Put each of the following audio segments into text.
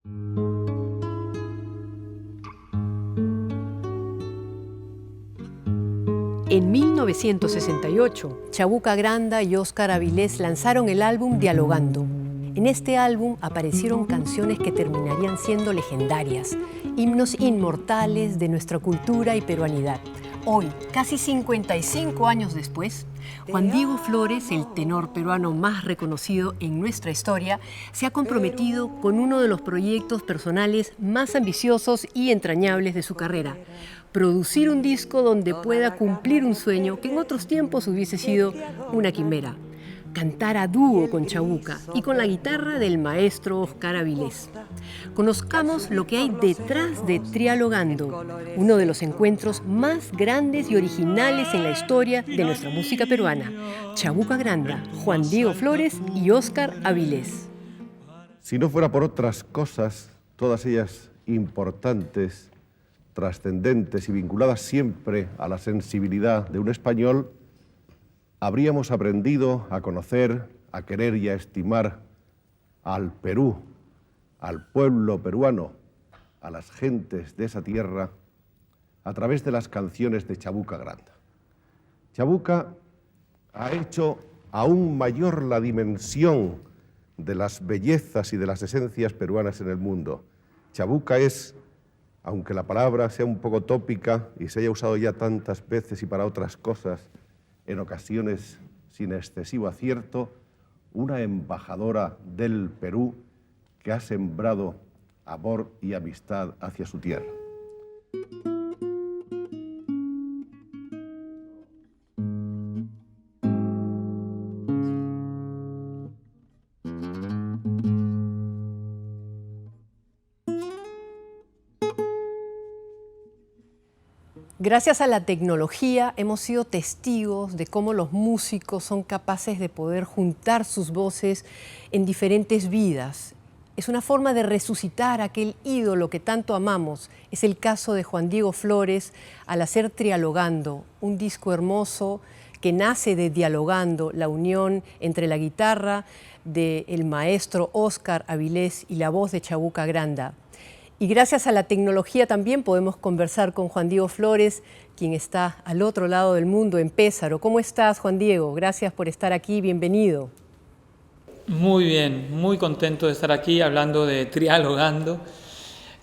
En 1968, Chabuca Granda y Óscar Avilés lanzaron el álbum Dialogando. En este álbum aparecieron canciones que terminarían siendo legendarias, himnos inmortales de nuestra cultura y peruanidad. Hoy, casi 55 años después, Juan Diego Flores, el tenor peruano más reconocido en nuestra historia, se ha comprometido con uno de los proyectos personales más ambiciosos y entrañables de su carrera: producir un disco donde pueda cumplir un sueño que en otros tiempos hubiese sido una quimera: cantar a dúo con Chabuca y con la guitarra del maestro Óscar Avilés. Conozcamos lo que hay detrás de Trialogando, uno de los encuentros más grandes y originales en la historia de nuestra música peruana. Chabuca Granda, Juan Diego Flores y Óscar Avilés. Si no fuera por otras cosas, todas ellas importantes, trascendentes y vinculadas siempre a la sensibilidad de un español, habríamos aprendido a conocer, a querer y a estimar al Perú, al pueblo peruano, a las gentes de esa tierra, a través de las canciones de Chabuca Granda. Chabuca ha hecho aún mayor la dimensión de las bellezas y de las esencias peruanas en el mundo. Chabuca es, aunque la palabra sea un poco tópica y se haya usado ya tantas veces y para otras cosas, en ocasiones sin excesivo acierto, una embajadora del Perú que ha sembrado amor y amistad hacia su tierra. Gracias a la tecnología hemos sido testigos de cómo los músicos son capaces de poder juntar sus voces en diferentes vidas. Es una forma de resucitar aquel ídolo que tanto amamos. Es el caso de Juan Diego Flores al hacer Trialogando, un disco hermoso que nace de Dialogando, la unión entre la guitarra del maestro Óscar Avilés y la voz de Chabuca Granda. Y gracias a la tecnología también podemos conversar con Juan Diego Flores, quien está al otro lado del mundo, en Pézaro. ¿Cómo estás, Juan Diego? Gracias por estar aquí, bienvenido. Muy bien, muy contento de estar aquí hablando de Trialogando,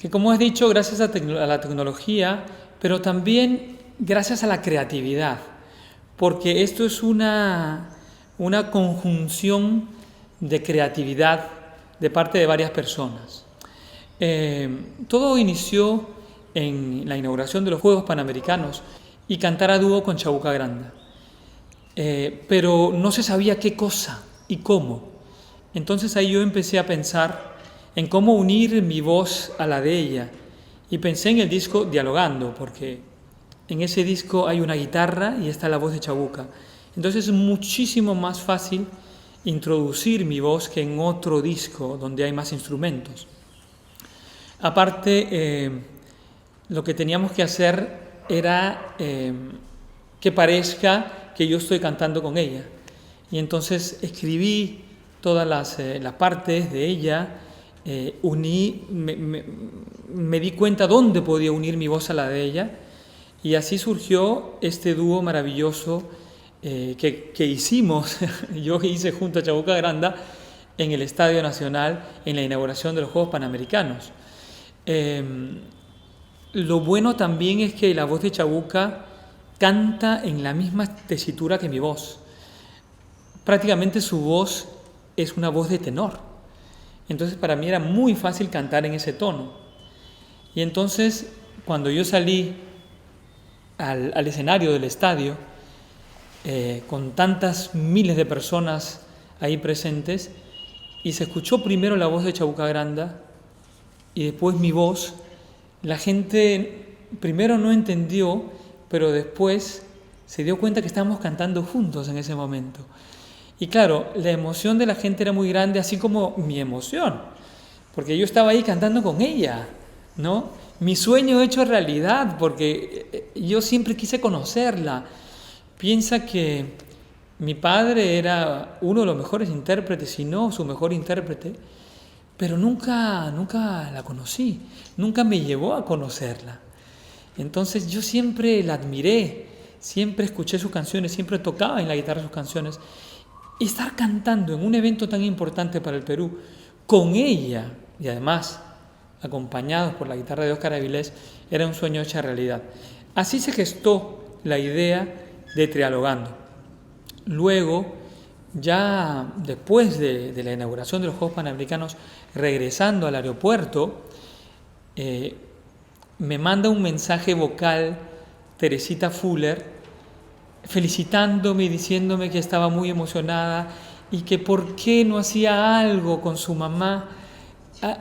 que como has dicho, gracias a la tecnología, pero también gracias a la creatividad, porque esto es una conjunción de creatividad de parte de varias personas. Todo inició en la inauguración de los Juegos Panamericanos y cantar a dúo con Chabuca Granda, pero no se sabía qué cosa y cómo. Entonces ahí yo empecé a pensar en cómo unir mi voz a la de ella y pensé en el disco Dialogando, porque en ese disco hay una guitarra y está la voz de Chabuca. Entonces es muchísimo más fácil introducir mi voz que en otro disco donde hay más instrumentos. Aparte, lo que teníamos que hacer era que parezca que yo estoy cantando con ella. Y entonces escribí todas las partes de ella, me di cuenta dónde podía unir mi voz a la de ella, y así surgió este dúo maravilloso que hicimos, yo hice junto a Chabuca Granda en el Estadio Nacional en la inauguración de los Juegos Panamericanos. Lo bueno también es que la voz de Chabuca canta en la misma tesitura que mi voz. Prácticamente su voz es una voz de tenor. Entonces para mí era muy fácil cantar en ese tono. Y entonces cuando yo salí al escenario del estadio, con tantas miles de personas ahí presentes, y se escuchó primero la voz de Chabuca Granda y después mi voz, la gente primero no entendió, pero después se dio cuenta que estábamos cantando juntos en ese momento. Y claro, la emoción de la gente era muy grande, así como mi emoción, porque yo estaba ahí cantando con ella, ¿no? Mi sueño hecho realidad, porque yo siempre quise conocerla. Piensa que mi padre era uno de los mejores intérpretes, si no su mejor intérprete, pero nunca la conocí, nunca me llevó a conocerla. Entonces yo siempre la admiré, siempre escuché sus canciones, siempre tocaba en la guitarra sus canciones. Y estar cantando en un evento tan importante para el Perú, con ella, y además acompañados por la guitarra de Óscar Avilés, era un sueño hecho realidad. Así se gestó la idea de Trialogando. Luego, ya después de la inauguración de los Juegos Panamericanos, regresando al aeropuerto, me manda un mensaje vocal Teresita Fuller, felicitándome y diciéndome que estaba muy emocionada y que por qué no hacía algo con su mamá,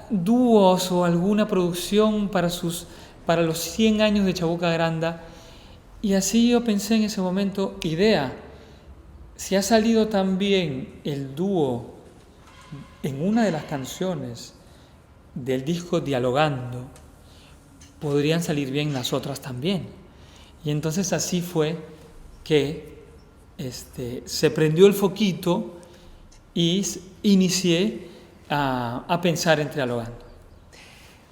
dúos o alguna producción para los 100 años de Chabuca Granda. Y así yo pensé en ese momento, idea, si ha salido también el dúo en una de las canciones del disco Dialogando, podrían salir bien las otras también. Y entonces así fue que se prendió el foquito y inicié a pensar en Trialogando.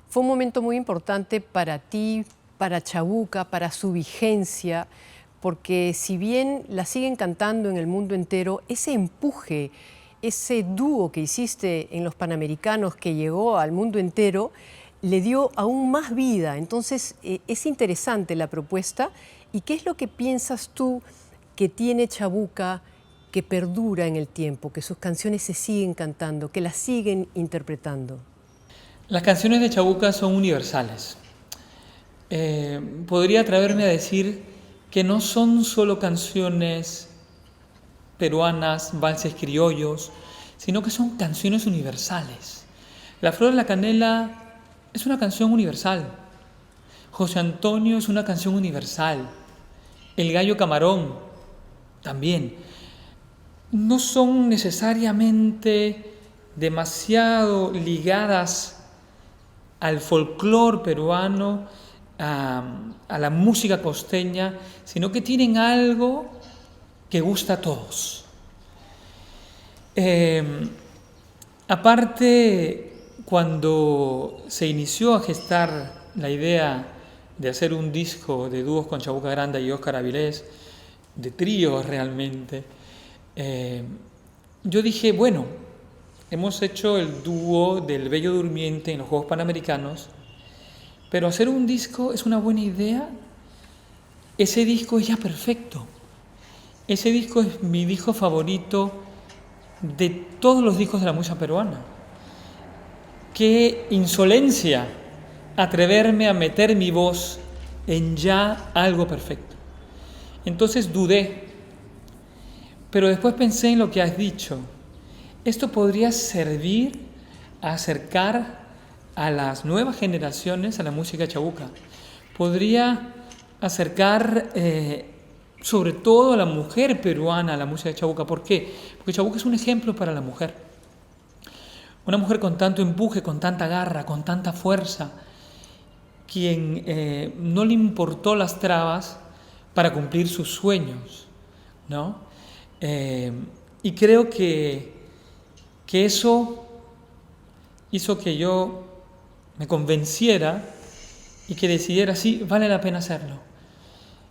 Fue un momento muy importante para ti, para Chabuca, para su vigencia, porque si bien la siguen cantando en el mundo entero, ese empuje, ese dúo que hiciste en los Panamericanos que llegó al mundo entero, le dio aún más vida. Entonces es interesante la propuesta. ¿Y qué es lo que piensas tú que tiene Chabuca que perdura en el tiempo, que sus canciones se siguen cantando, que las siguen interpretando? Las canciones de Chabuca son universales. Podría atreverme a decir que no son solo canciones peruanas, valses criollos, sino que son canciones universales. La Flor de la Canela es una canción universal. José Antonio es una canción universal. El Gallo Camarón también. No son necesariamente demasiado ligadas al folclore peruano, a la música costeña, sino que tienen algo que gusta a todos. Aparte, cuando se inició a gestar la idea de hacer un disco de dúos con Chabuca Granda y Óscar Avilés, de tríos realmente, yo dije, bueno, hemos hecho el dúo del Bello Durmiente en los Juegos Panamericanos, pero hacer un disco es una buena idea. Ese disco es ya perfecto. Ese disco es mi disco favorito de todos los discos de la música peruana. Qué insolencia atreverme a meter mi voz en ya algo perfecto. Entonces dudé, pero después pensé en lo que has dicho. Esto podría servir a acercar a las nuevas generaciones a la música chabuca. Podría acercar sobre todo a la mujer peruana a la música chabuca. ¿Por qué? Porque Chabuca es un ejemplo para la mujer. Una mujer con tanto empuje, con tanta garra, con tanta fuerza, quien no le importó las trabas para cumplir sus sueños, ¿no? Y creo que eso hizo que yo me convenciera y que decidiera, sí, vale la pena hacerlo.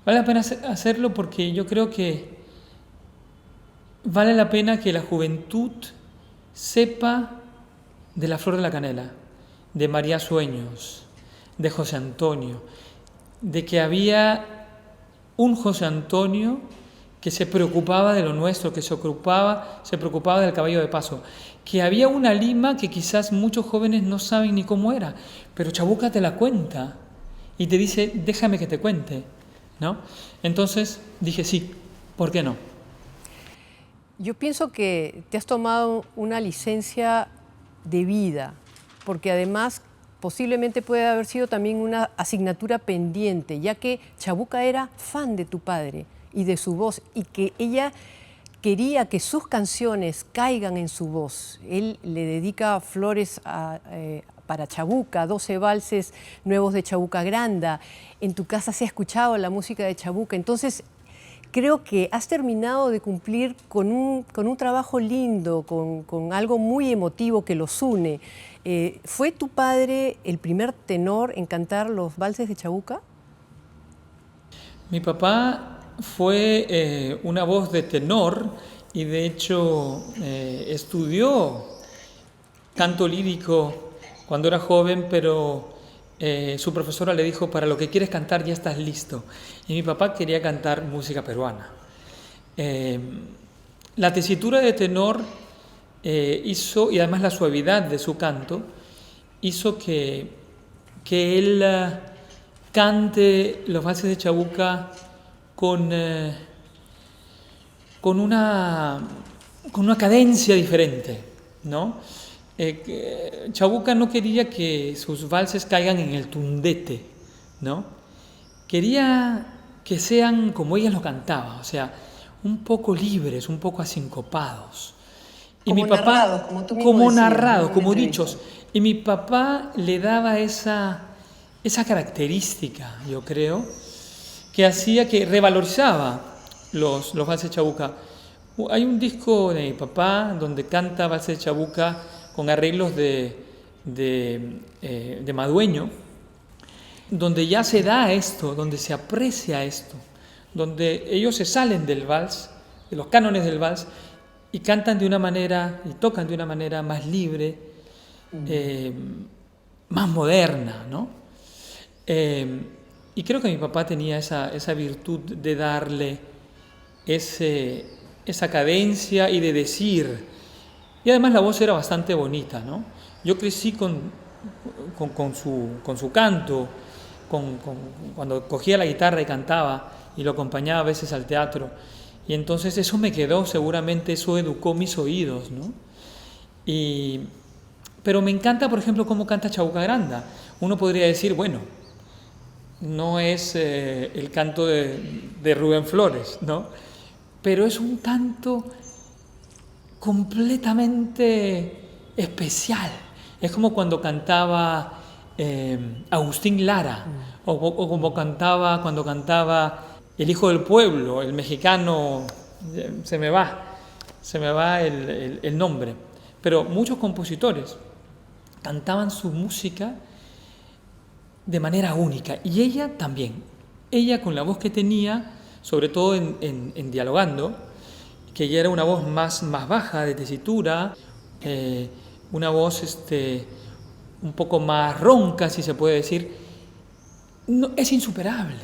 Vale la pena hacerlo porque yo creo que vale la pena que la juventud sepa de la Flor de la Canela, de María Sueños, de José Antonio, de que había un José Antonio que se preocupaba de lo nuestro, que se preocupaba del caballo de paso, que había una Lima que quizás muchos jóvenes no saben ni cómo era, pero Chabuca te la cuenta y te dice, déjame que te cuente, ¿no? Entonces dije, sí, ¿por qué no? Yo pienso que te has tomado una licencia de vida, porque además posiblemente puede haber sido también una asignatura pendiente, ya que Chabuca era fan de tu padre y de su voz, y que ella quería que sus canciones caigan en su voz. Él le dedica flores para Chabuca, 12 valses nuevos de Chabuca Granda. En tu casa se ha escuchado la música de Chabuca. Entonces, creo que has terminado de cumplir con un trabajo lindo, con algo muy emotivo que los une. ¿Fue tu padre el primer tenor en cantar los valses de Chabuca? Mi papá fue una voz de tenor y de hecho estudió canto lírico cuando era joven, pero su profesora le dijo, para lo que quieres cantar ya estás listo. Y mi papá quería cantar música peruana. La tesitura de tenor hizo, y además la suavidad de su canto, hizo que él cante los valses de Chabuca con, con, una, con una cadencia diferente, ¿no? Chabuca no quería que sus valses caigan en el tundete, ¿no? Quería que sean como ella lo cantaba, o sea, un poco libres, un poco asincopados. Y Como mi papá, narrados, como tú mismo como decías, narrados, ¿no? En como una entrevista. dichos. Y mi papá le daba esa característica, yo creo, que hacía que revalorizaba los valses Chabuca. Hay un disco de mi papá donde canta valses Chabuca con arreglos de Madueño, donde ya se da esto, donde se aprecia esto, donde ellos se salen del vals, de los cánones del vals, y cantan de una manera, y tocan de una manera más libre, más moderna, ¿no? Y creo que mi papá tenía esa virtud de darle esa cadencia y de decir. Y además la voz era bastante bonita, ¿no? Yo crecí con su canto, cuando cogía la guitarra y cantaba, y lo acompañaba a veces al teatro. Y entonces eso me quedó, seguramente eso educó mis oídos, ¿no? Pero me encanta, por ejemplo, cómo canta Chabuca Granda. Uno podría decir, bueno, no es el canto de Rubén Flores, ¿no? Pero es un canto completamente especial. Es como cuando cantaba Agustín Lara, o como cuando cantaba El Hijo del Pueblo, el mexicano, se me va el nombre. Pero muchos compositores cantaban su música de manera única, y ella también. Ella, con la voz que tenía, sobre todo en Dialogando, que ya era una voz más baja de tesitura, una voz un poco más ronca, si se puede decir, no, es insuperable,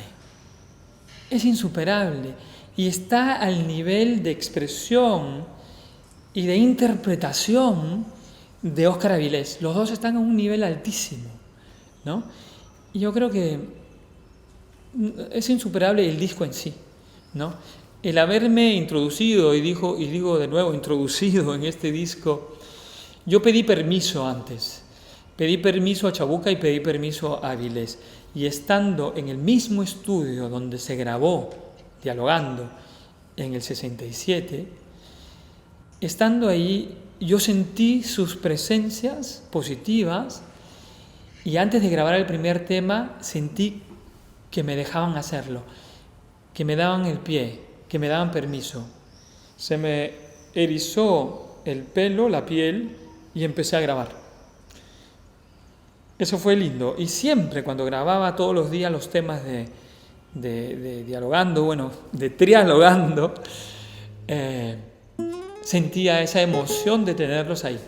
y está al nivel de expresión y de interpretación de Óscar Avilés. Los dos están a un nivel altísimo, ¿no? Y yo creo que es insuperable el disco en sí, ¿no? El haberme introducido, y digo de nuevo, introducido en este disco, yo pedí permiso antes. Pedí permiso a Chabuca y pedí permiso a Avilés. Y estando en el mismo estudio donde se grabó Dialogando en el 67, estando ahí yo sentí sus presencias positivas, y antes de grabar el primer tema sentí que me dejaban hacerlo, que me daban el pie, que me daban permiso. Se me erizó el pelo, la piel, y empecé a grabar. Eso fue lindo. Y siempre cuando grababa todos los días los temas de Dialogando, bueno, de Trialogando, sentía esa emoción de tenerlos ahí.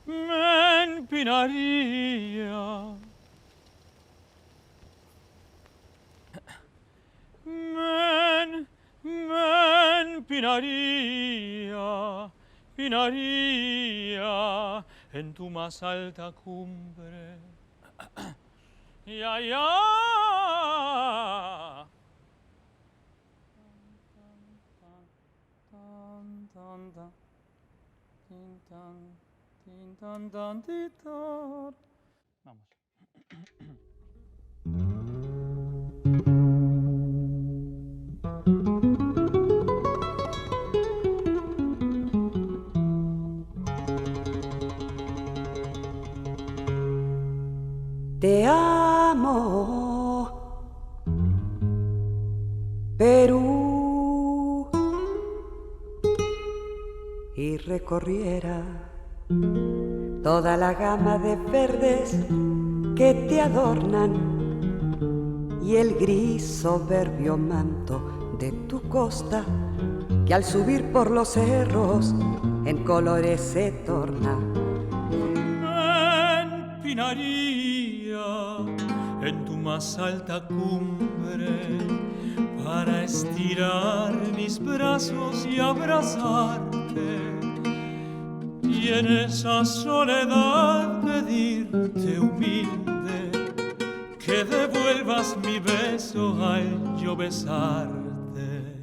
Men pinaría. Men pinaría en tu más alta cumbre. Ya, ya. Vamos. Te amo, Perú, y recorriera toda la gama de verdes que te adornan y el gris soberbio manto de tu costa que al subir por los cerros en colores se torna. Empinaría en tu más alta cumbre para estirar mis brazos y abrazarte, y en esa soledad pedirte humilde que devuelvas mi beso al yo besarte.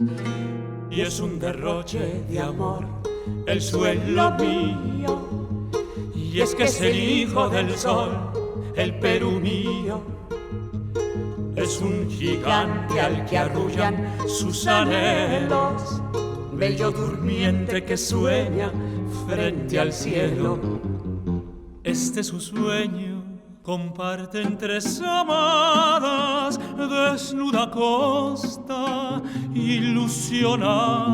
Y es un derroche de amor el suelo mío, y es que es el hijo del sol, el Perú mío. Es un gigante al que arrullan sus anhelos, bello durmiente que sueña frente al cielo. Este es su sueño, comparten tres amadas, desnuda costa, ilusionada,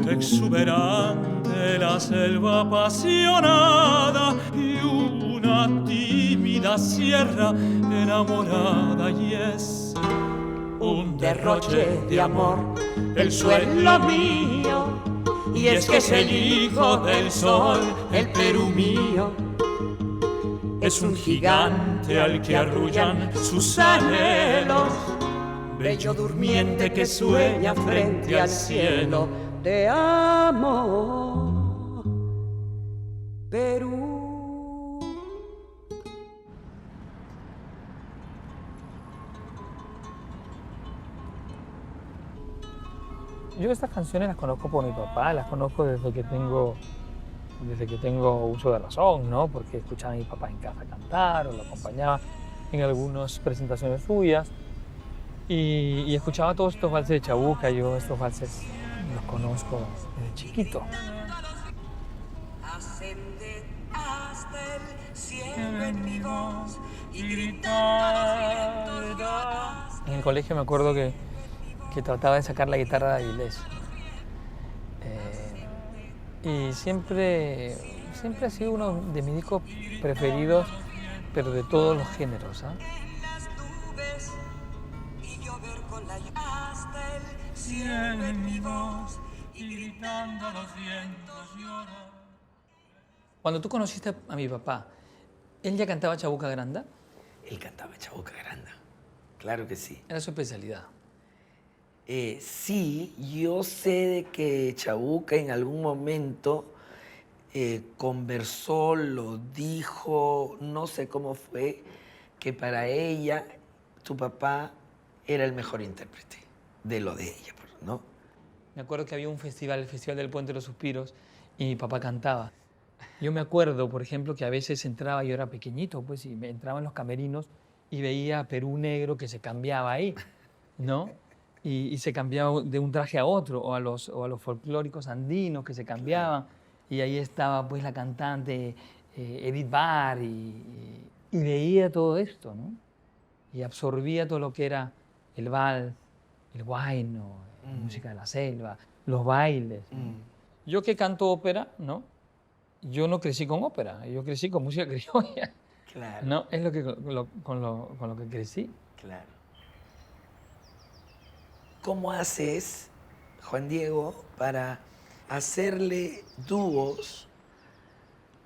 exuberante la selva apasionada y una tímida sierra enamorada, y es un derroche de amor el suelo mío, y es que es el hijo del sol, el Perú mío. Es un gigante al que arrullan sus anhelos, bello durmiente que sueña frente al cielo. Te amo, Perú. Yo estas canciones las conozco por mi papá, las conozco desde que tengo uso de razón, ¿no? Porque escuchaba a mi papá en casa cantar o lo acompañaba en algunas presentaciones suyas y escuchaba todos estos valses de Chabuca. Yo estos valses los conozco desde chiquito. Ascender hasta el cielo en mi voz y gritar. En el colegio me acuerdo que trataba de sacar la guitarra de Avilés. Y siempre ha sido uno de mis discos preferidos, pero de todos los géneros, ¿eh? Cielo en mi voz y gritando los vientos lloran. Cuando tú conociste a mi papá, ¿él ya cantaba Chabuca Granda? Él cantaba Chabuca Granda, claro que sí. Era su especialidad. Sí, yo sé de que Chabuca en algún momento conversó, lo dijo, no sé cómo fue, que para ella tu papá era el mejor intérprete de lo de ella, ¿no? Me acuerdo que había un festival, el Festival del Puente de los Suspiros, y mi papá cantaba. Yo me acuerdo, por ejemplo, que a veces entraba, yo era pequeñito, pues, y me entraba en los camerinos y veía a Perú Negro que se cambiaba ahí, ¿no? Y se cambiaba de un traje a otro, o a los folclóricos andinos que se cambiaban. Y ahí estaba pues la cantante Edith Barr y veía todo esto, ¿no? Y absorbía todo lo que era el vals, el huayno, la música de la selva, los bailes. Yo que canto ópera, ¿no? Yo no crecí con ópera, yo crecí con música criolla. Claro. ¿No? Es con lo que crecí. Claro. ¿Cómo haces, Juan Diego, para hacerle dúos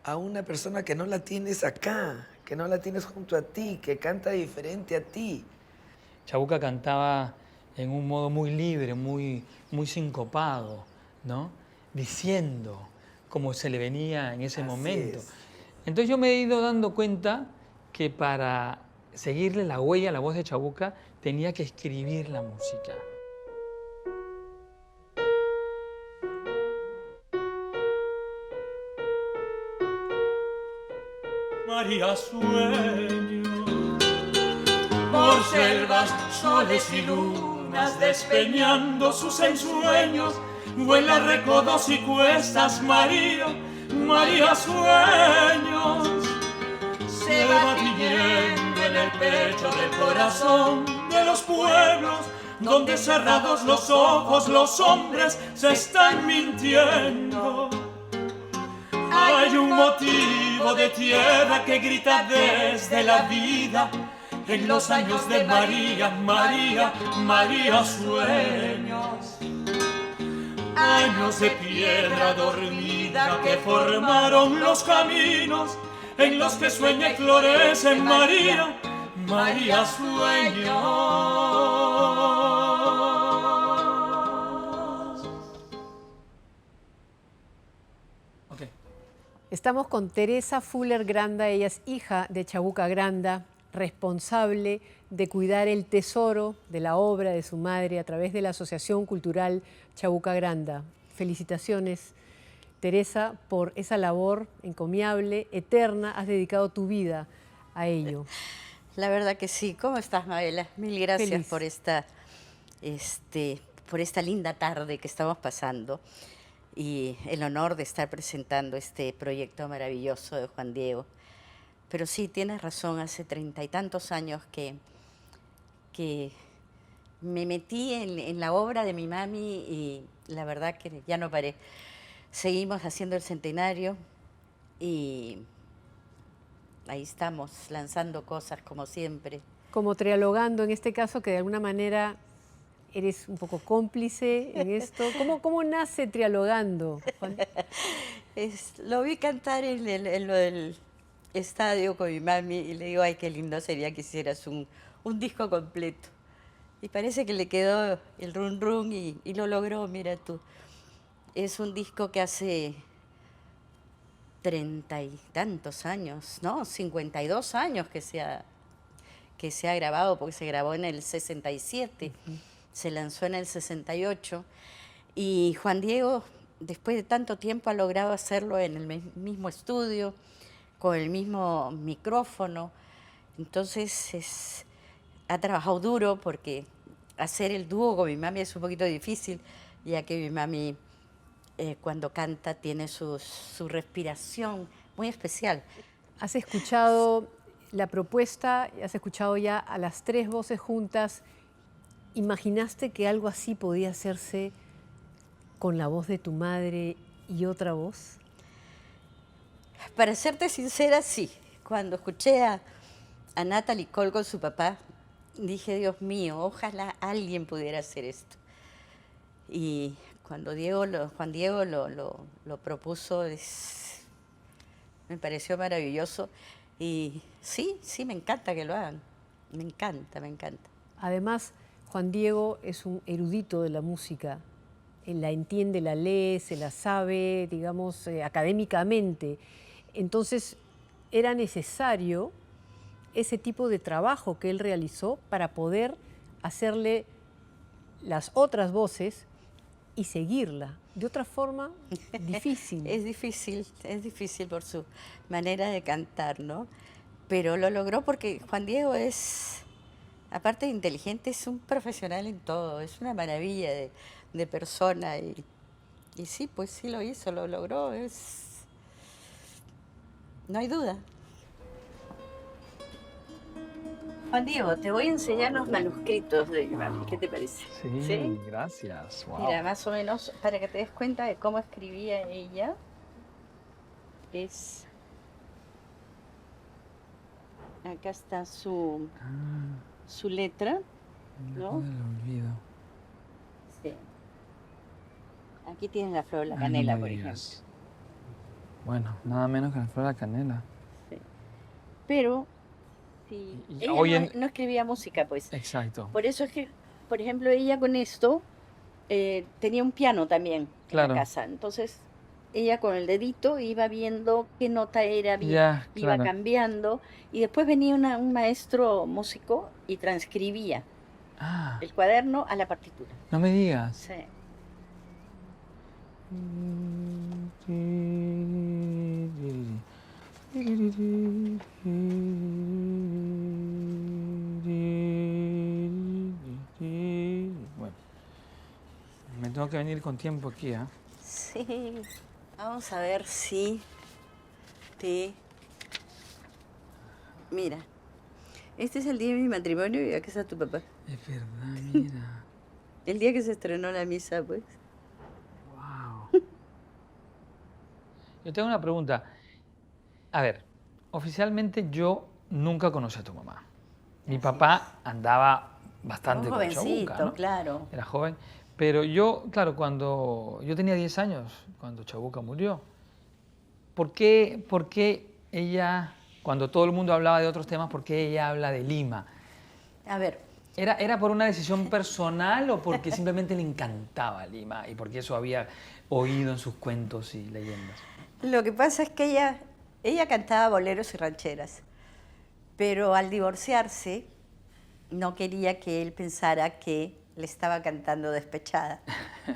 a una persona que no la tienes acá, que no la tienes junto a ti, que canta diferente a ti? Chabuca cantaba en un modo muy libre, muy sincopado, ¿no? Diciendo como se le venía en ese momento. Entonces yo me he ido dando cuenta que para seguirle la huella a la voz de Chabuca tenía que escribir la música. María sueña por selvas, soles y lunas, despeñando sus ensueños, vuela recodos y cuestas, María, María sueños. Se va tiñendo en el pecho del corazón de los pueblos, donde cerrados los ojos los hombres se están mintiendo. Hay un motivo de tierra que grita desde la vida, en los años de María, María, María sueños. Años de piedra dormida que formaron los caminos en los que sueña y florece María, María sueños. Estamos con Teresa Fuller Granda, ella es hija de Chabuca Granda, responsable de cuidar el tesoro de la obra de su madre a través de la Asociación Cultural Chabuca Granda. Felicitaciones, Teresa, por esa labor encomiable, eterna, has dedicado tu vida a ello. La verdad que sí. ¿Cómo estás, Mabela? Mil gracias Feliz. por esta linda tarde que estamos pasando y el honor de estar presentando este proyecto maravilloso de Juan Diego. Pero sí, tienes razón, hace 30 y tantos años que me metí en la obra de mi mami y la verdad que ya no paré. Seguimos haciendo el centenario y ahí estamos, lanzando cosas como siempre. Como trialogando, en este caso, que de alguna manera eres un poco cómplice en esto. ¿Cómo nace Trialogando, Juan? Lo vi cantar en lo del estadio con mi mami y le digo, ay, qué lindo sería que hicieras un disco completo. Y parece que le quedó el run run y lo logró, mira tú. Es un disco que hace 30 y tantos años, ¿no? 52 años que se ha grabado, porque se grabó en el 67, se lanzó en el 68. Y Juan Diego, después de tanto tiempo, ha logrado hacerlo en el mismo estudio, con el mismo micrófono. Entonces ha trabajado duro porque hacer el dúo con mi mami es un poquito difícil, ya que mi mami cuando canta tiene su respiración muy especial. ¿Has escuchado la propuesta? ¿Has escuchado ya a las tres voces juntas? ¿Imaginaste que algo así podía hacerse con la voz de tu madre y otra voz? Para serte sincera, sí. Cuando escuché a Natalie Cole con su papá, dije, Dios mío, ojalá alguien pudiera hacer esto. Y cuando Juan Diego lo propuso, me pareció maravilloso. Y sí, me encanta que lo hagan. Me encanta. Además, Juan Diego es un erudito de la música. Él la entiende, la lee, se la sabe, digamos, académicamente. Entonces, era necesario ese tipo de trabajo que él realizó para poder hacerle las otras voces y seguirla. De otra forma, difícil. Es difícil por su manera de cantar, ¿no? Pero lo logró porque Juan Diego es, aparte de inteligente, es un profesional en todo, es una maravilla de persona y sí, pues sí lo hizo, lo logró, no hay duda. Juan Diego, te voy a enseñar los manuscritos de mi mami, ¿qué te parece? Sí, gracias. Wow. Mira, más o menos, para que te des cuenta de cómo escribía ella, acá está su letra, ¿no? No lo olvido. Sí. Aquí tienes la flor de la canela, por ejemplo. Bueno, nada menos que la flor de la canela. Sí. Pero sí, Y ella hoy no escribía música, pues. Exacto. Por eso es que, por ejemplo, ella con esto tenía un piano también en la casa. Entonces, ella con el dedito iba viendo qué nota era, iba cambiando. Y después venía un maestro músico y transcribía el cuaderno a la partitura. No me digas. Sí. tengo que venir con tiempo aquí, ¿ah? Sí. Vamos a ver si te... Mira, este es el día de mi matrimonio y acá está tu papá. Es verdad, mira. El día que se estrenó la misa, pues. Wow. Yo tengo una pregunta. A ver, oficialmente yo nunca conocí a tu mamá. Mi papá andaba bastante Un con Chabuca, jovencito, ¿no? claro. Era joven. Pero yo, claro, cuando yo tenía 10 años, cuando Chabuca murió, ¿por qué ella, cuando todo el mundo hablaba de otros temas, por qué ella habla de Lima? A ver, ¿Era por una decisión personal o porque simplemente le encantaba Lima y porque eso había oído en sus cuentos y leyendas? lo que pasa es que ella cantaba boleros y rancheras, pero al divorciarse no quería que él pensara que le estaba cantando despechada.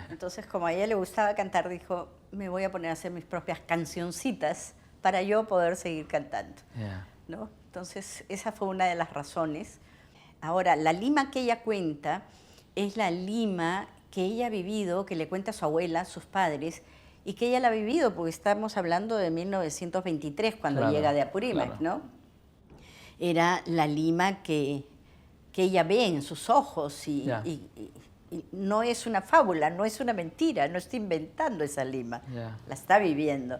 Entonces, como a ella le gustaba cantar, dijo, me voy a poner a hacer mis propias cancioncitas para yo poder seguir cantando. Yeah. ¿No? Entonces, esa fue una de las razones. Ahora, la Lima que ella cuenta es la Lima que ella ha vivido, que le cuenta a su abuela, a sus padres, y que ella la ha vivido, porque estamos hablando de 1923, cuando Claro, llega de Apurímac, claro. ¿no? Era la Lima que ella ve en sus ojos y no es una fábula, no es una mentira, no está inventando esa Lima, la está viviendo,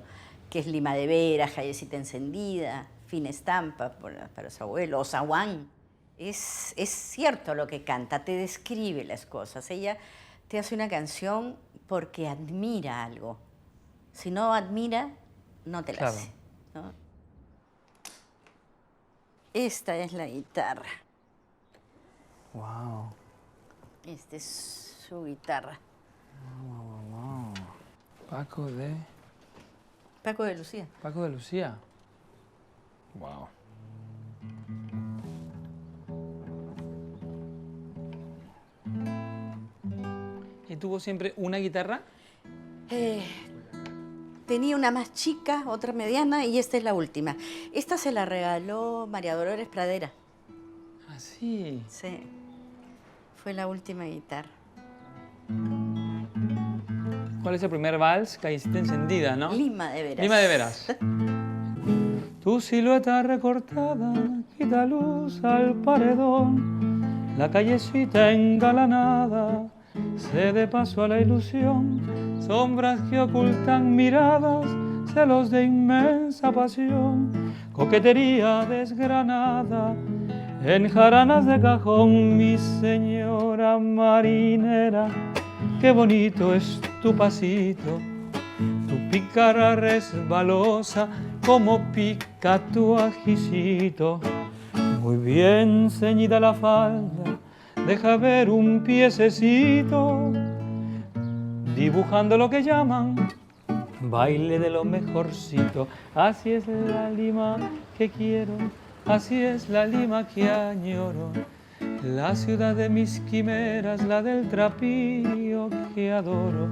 que es Lima de veras, callecita encendida, fina estampa para su abuelo, o zaguán. Es cierto lo que canta, te describe las cosas. Ella te hace una canción porque admira algo. Si no admira, no te la hace, ¿no? Esta es la guitarra. Wow. Esta es su guitarra. Wow. Paco de Lucía. Paco de Lucía. Wow. ¿Y tuvo siempre una guitarra? Tenía una más chica, otra mediana y esta es la última. Esta se la regaló María Dolores Pradera. Ah, sí. Sí, fue la última guitarra. ¿Cuál es el primer vals? Callecita encendida, ¿no? Lima de veras. Lima de veras. Tu silueta recortada quita luz al paredón, la callecita engalanada cede paso a la ilusión, sombras que ocultan miradas, celos de inmensa pasión, coquetería desgranada en jaranas de cajón. Mi señora marinera, qué bonito es tu pasito, tu pícara resbalosa como pica tu ajicito. Muy bien ceñida la falda, deja ver un piececito, dibujando lo que llaman baile de lo mejorcito. Así es la Lima que quiero, así es la Lima que añoro, la ciudad de mis quimeras, la del trapío que adoro,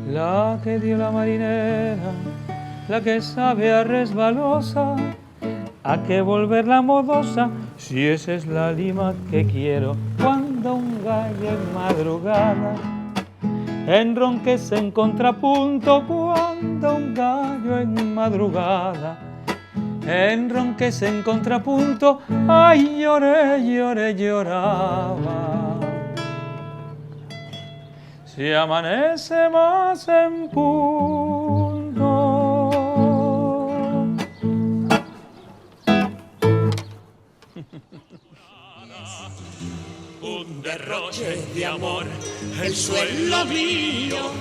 la que dio la marinera, la que sabe a resbalosa, a qué volverla modosa, si esa es la Lima que quiero. Cuando un gallo en madrugada enronquece en contrapunto, cuando un gallo en madrugada enronquece en contrapunto, ay, lloré, lloré, lloraba. Si amanece más en punto. Un derroche de amor, el suelo mío,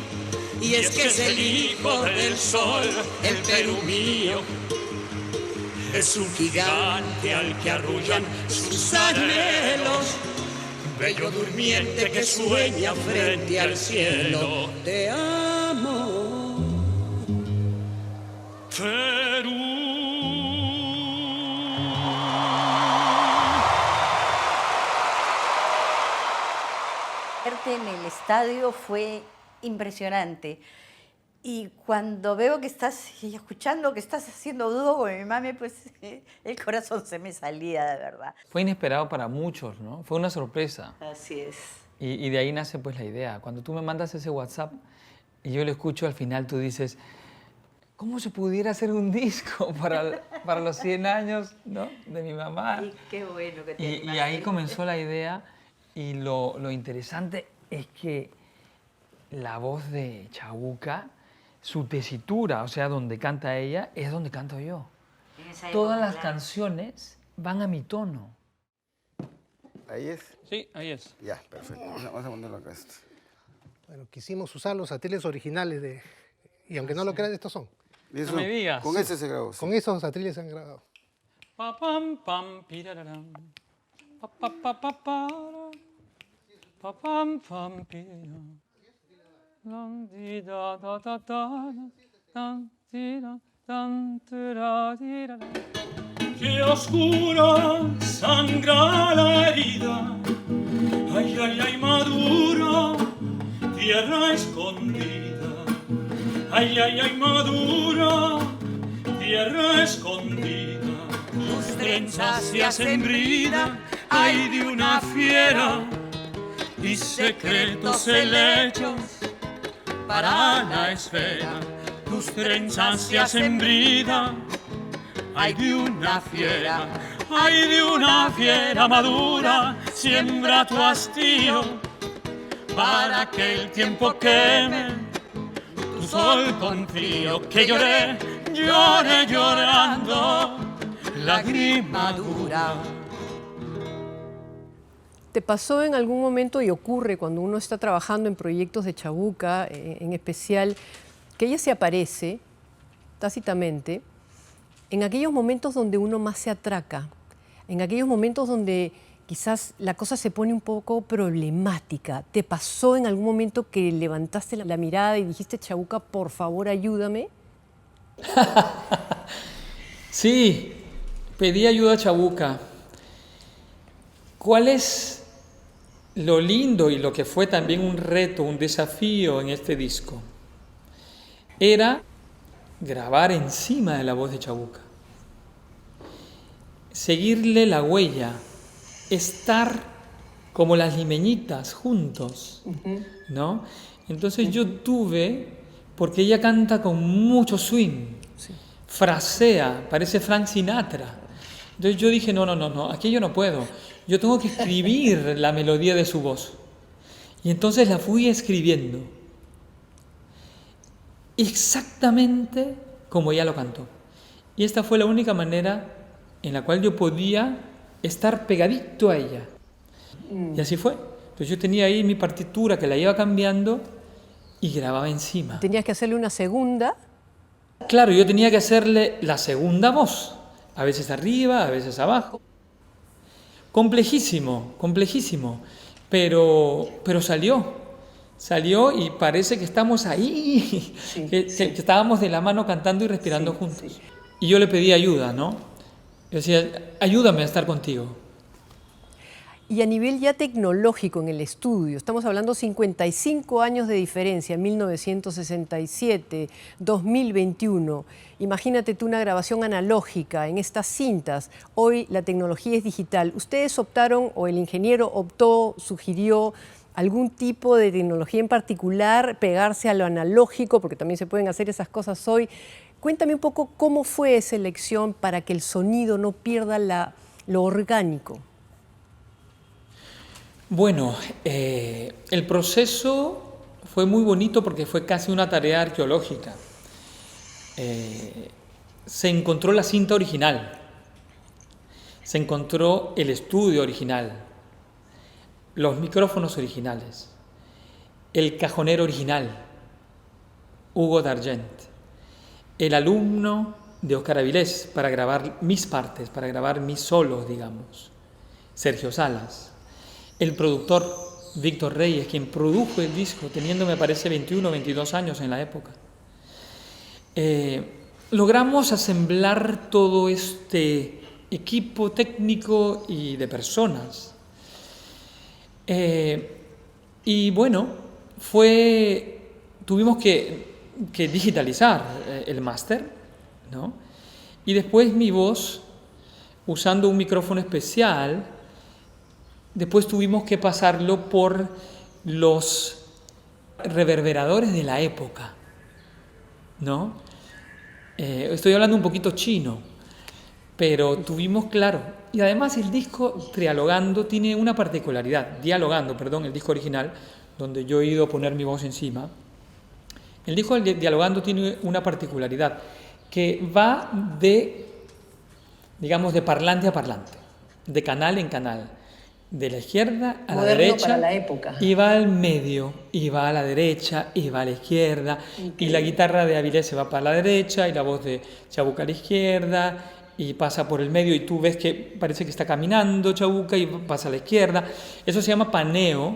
y es que es el hijo del sol, el Perú mío. Es un gigante al que arrullan sus anhelos, bello durmiente que sueña frente al cielo. Te amo, Perú. Verte en el estadio fue impresionante. Y cuando veo que estás y escuchando que estás haciendo dúo con mi mami, pues el corazón se me salía de verdad. Fue inesperado para muchos, ¿no? Fue una sorpresa. Así es. Y de ahí nace pues la idea. Cuando tú me mandas ese WhatsApp y yo lo escucho, al final tú dices, ¿cómo se pudiera hacer un disco para los 100 años, ¿no?, de mi mamá? Y qué bueno que te Y animaste. ahí comenzó la idea, y lo interesante es que la voz de Chabuca, su tesitura, o sea, donde canta ella, es donde canto yo. En esa Todas época, las claro. canciones van a mi tono. ¿Ahí es? Sí, ahí es. Ya, perfecto. Vamos a ponerlo acá. Bueno, quisimos usar los atriles originales y aunque no lo creas, estos son. Y eso, me digas. Con ese se grabó. Con esos atriles se han grabado. Pa pam pam pirararam. Pa pa pa pa para. Pa pam pam pira. Dam di da da da da. Dam di da dam tira tira. Qué oscura sangra la herida. Ay ay ay madura, tierra escondida. Ay, ay, ay, madura, tierra escondida. Tus trenzas se hacen brida, ay, de una fiera, y secretos helechos para la esfera. Tus trenzas se hacen brida, ay, de una fiera, ay, de una fiera madura. Siembra tu hastío para que el tiempo queme tu sol con frío, que lloré, lloré llorando, lágrima dura. ¿Te pasó en algún momento, y ocurre cuando uno está trabajando en proyectos de Chabuca, en especial, que ella se aparece tácitamente en aquellos momentos donde uno más se atraca, en aquellos momentos donde quizás la cosa se pone un poco problemática? ¿Te pasó en algún momento que levantaste la mirada y dijiste, Chabuca, por favor, ayúdame? Sí, pedí ayuda a Chabuca. ¿Cuál es lo lindo y lo que fue también un reto, un desafío en este disco? Era grabar encima de la voz de Chabuca, seguirle la huella, estar como las limeñitas juntos, ¿no? Entonces yo tuve, porque ella canta con mucho swing, frasea, parece Frank Sinatra. Entonces yo dije, no, aquí yo no puedo. Yo tengo que escribir la melodía de su voz. Y entonces la fui escribiendo exactamente como ella lo cantó. Y esta fue la única manera en la cual yo podía estar pegadito a ella. Y así fue. Entonces yo tenía ahí mi partitura que la iba cambiando y grababa encima. ¿Tenías que hacerle una segunda? Claro, yo tenía que hacerle la segunda voz, a veces arriba, a veces abajo. Complejísimo, pero salió y parece que estamos ahí, que estábamos de la mano cantando y respirando juntos. Y yo le pedí ayuda, ¿no? Yo decía, ayúdame a estar contigo. Y a nivel ya tecnológico en el estudio, estamos hablando 55 años de diferencia, 1967, 2021. Imagínate tú una grabación analógica en estas cintas. Hoy la tecnología es digital. ¿Ustedes optaron, o el ingeniero optó, sugirió algún tipo de tecnología en particular, pegarse a lo analógico, porque también se pueden hacer esas cosas hoy? Cuéntame un poco cómo fue esa elección para que el sonido no pierda lo orgánico. Bueno, el proceso fue muy bonito porque fue casi una tarea arqueológica. Se encontró la cinta original, se encontró el estudio original, los micrófonos originales, el cajonero original, Hugo D'Argent, el alumno de Óscar Avilés para grabar mis partes, para grabar mis solos, digamos, Sergio Salas. El productor Víctor Reyes, quien produjo el disco, teniendo, me parece, 21 o 22 años en la época. Logramos asemblar todo este equipo técnico y de personas. Y bueno, tuvimos que digitalizar el máster, ¿no? Y después mi voz, usando un micrófono especial, después tuvimos que pasarlo por los reverberadores de la época, ¿no? Estoy hablando un poquito chino, pero tuvimos, claro, y además el disco Dialogando tiene una particularidad, el disco original, donde yo he ido a poner mi voz encima. El disco Dialogando tiene una particularidad, que va de, digamos, de parlante a parlante, de canal en canal, de la izquierda a la derecha, para la época. y va al medio, y va a la derecha, y va a la izquierda, y la guitarra de Avilés se va para la derecha, y la voz de Chabuca a la izquierda, y pasa por el medio, y tú ves que parece que está caminando Chabuca, y pasa a la izquierda. Eso se llama paneo,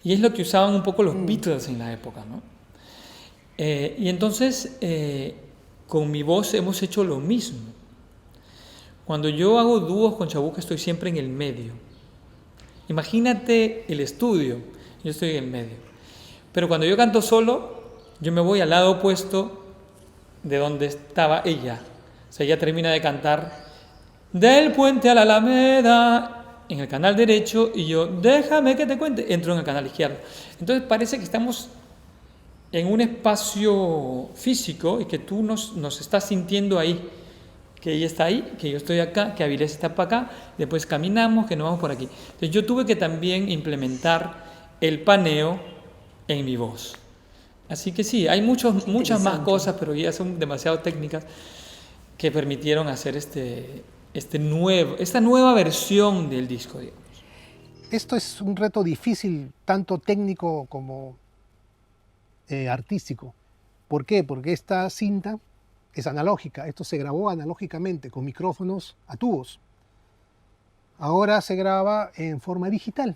y es lo que usaban un poco los Beatles en la época, ¿no? Y entonces, con mi voz hemos hecho lo mismo. Cuando yo hago dúos con Chabuca estoy siempre en el medio. Imagínate el estudio, yo estoy en el medio. Pero cuando yo canto solo, yo me voy al lado opuesto de donde estaba ella. O sea, ella termina de cantar Del puente a la Alameda en el canal derecho y yo, déjame que te cuente, entro en el canal izquierdo. Entonces parece que estamos en un espacio físico y que tú nos estás sintiendo ahí. Que ella está ahí, que yo estoy acá, que Avilés está para acá, después caminamos, que nos vamos por aquí. Entonces yo tuve que también implementar el paneo en mi voz. Así que sí, hay muchas más cosas, pero ya son demasiado técnicas que permitieron hacer esta nueva versión del disco, digamos. Esto es un reto difícil, tanto técnico como artístico. ¿Por qué? Porque esta cinta es analógica. Esto se grabó analógicamente con micrófonos a tubos. Ahora se graba en forma digital.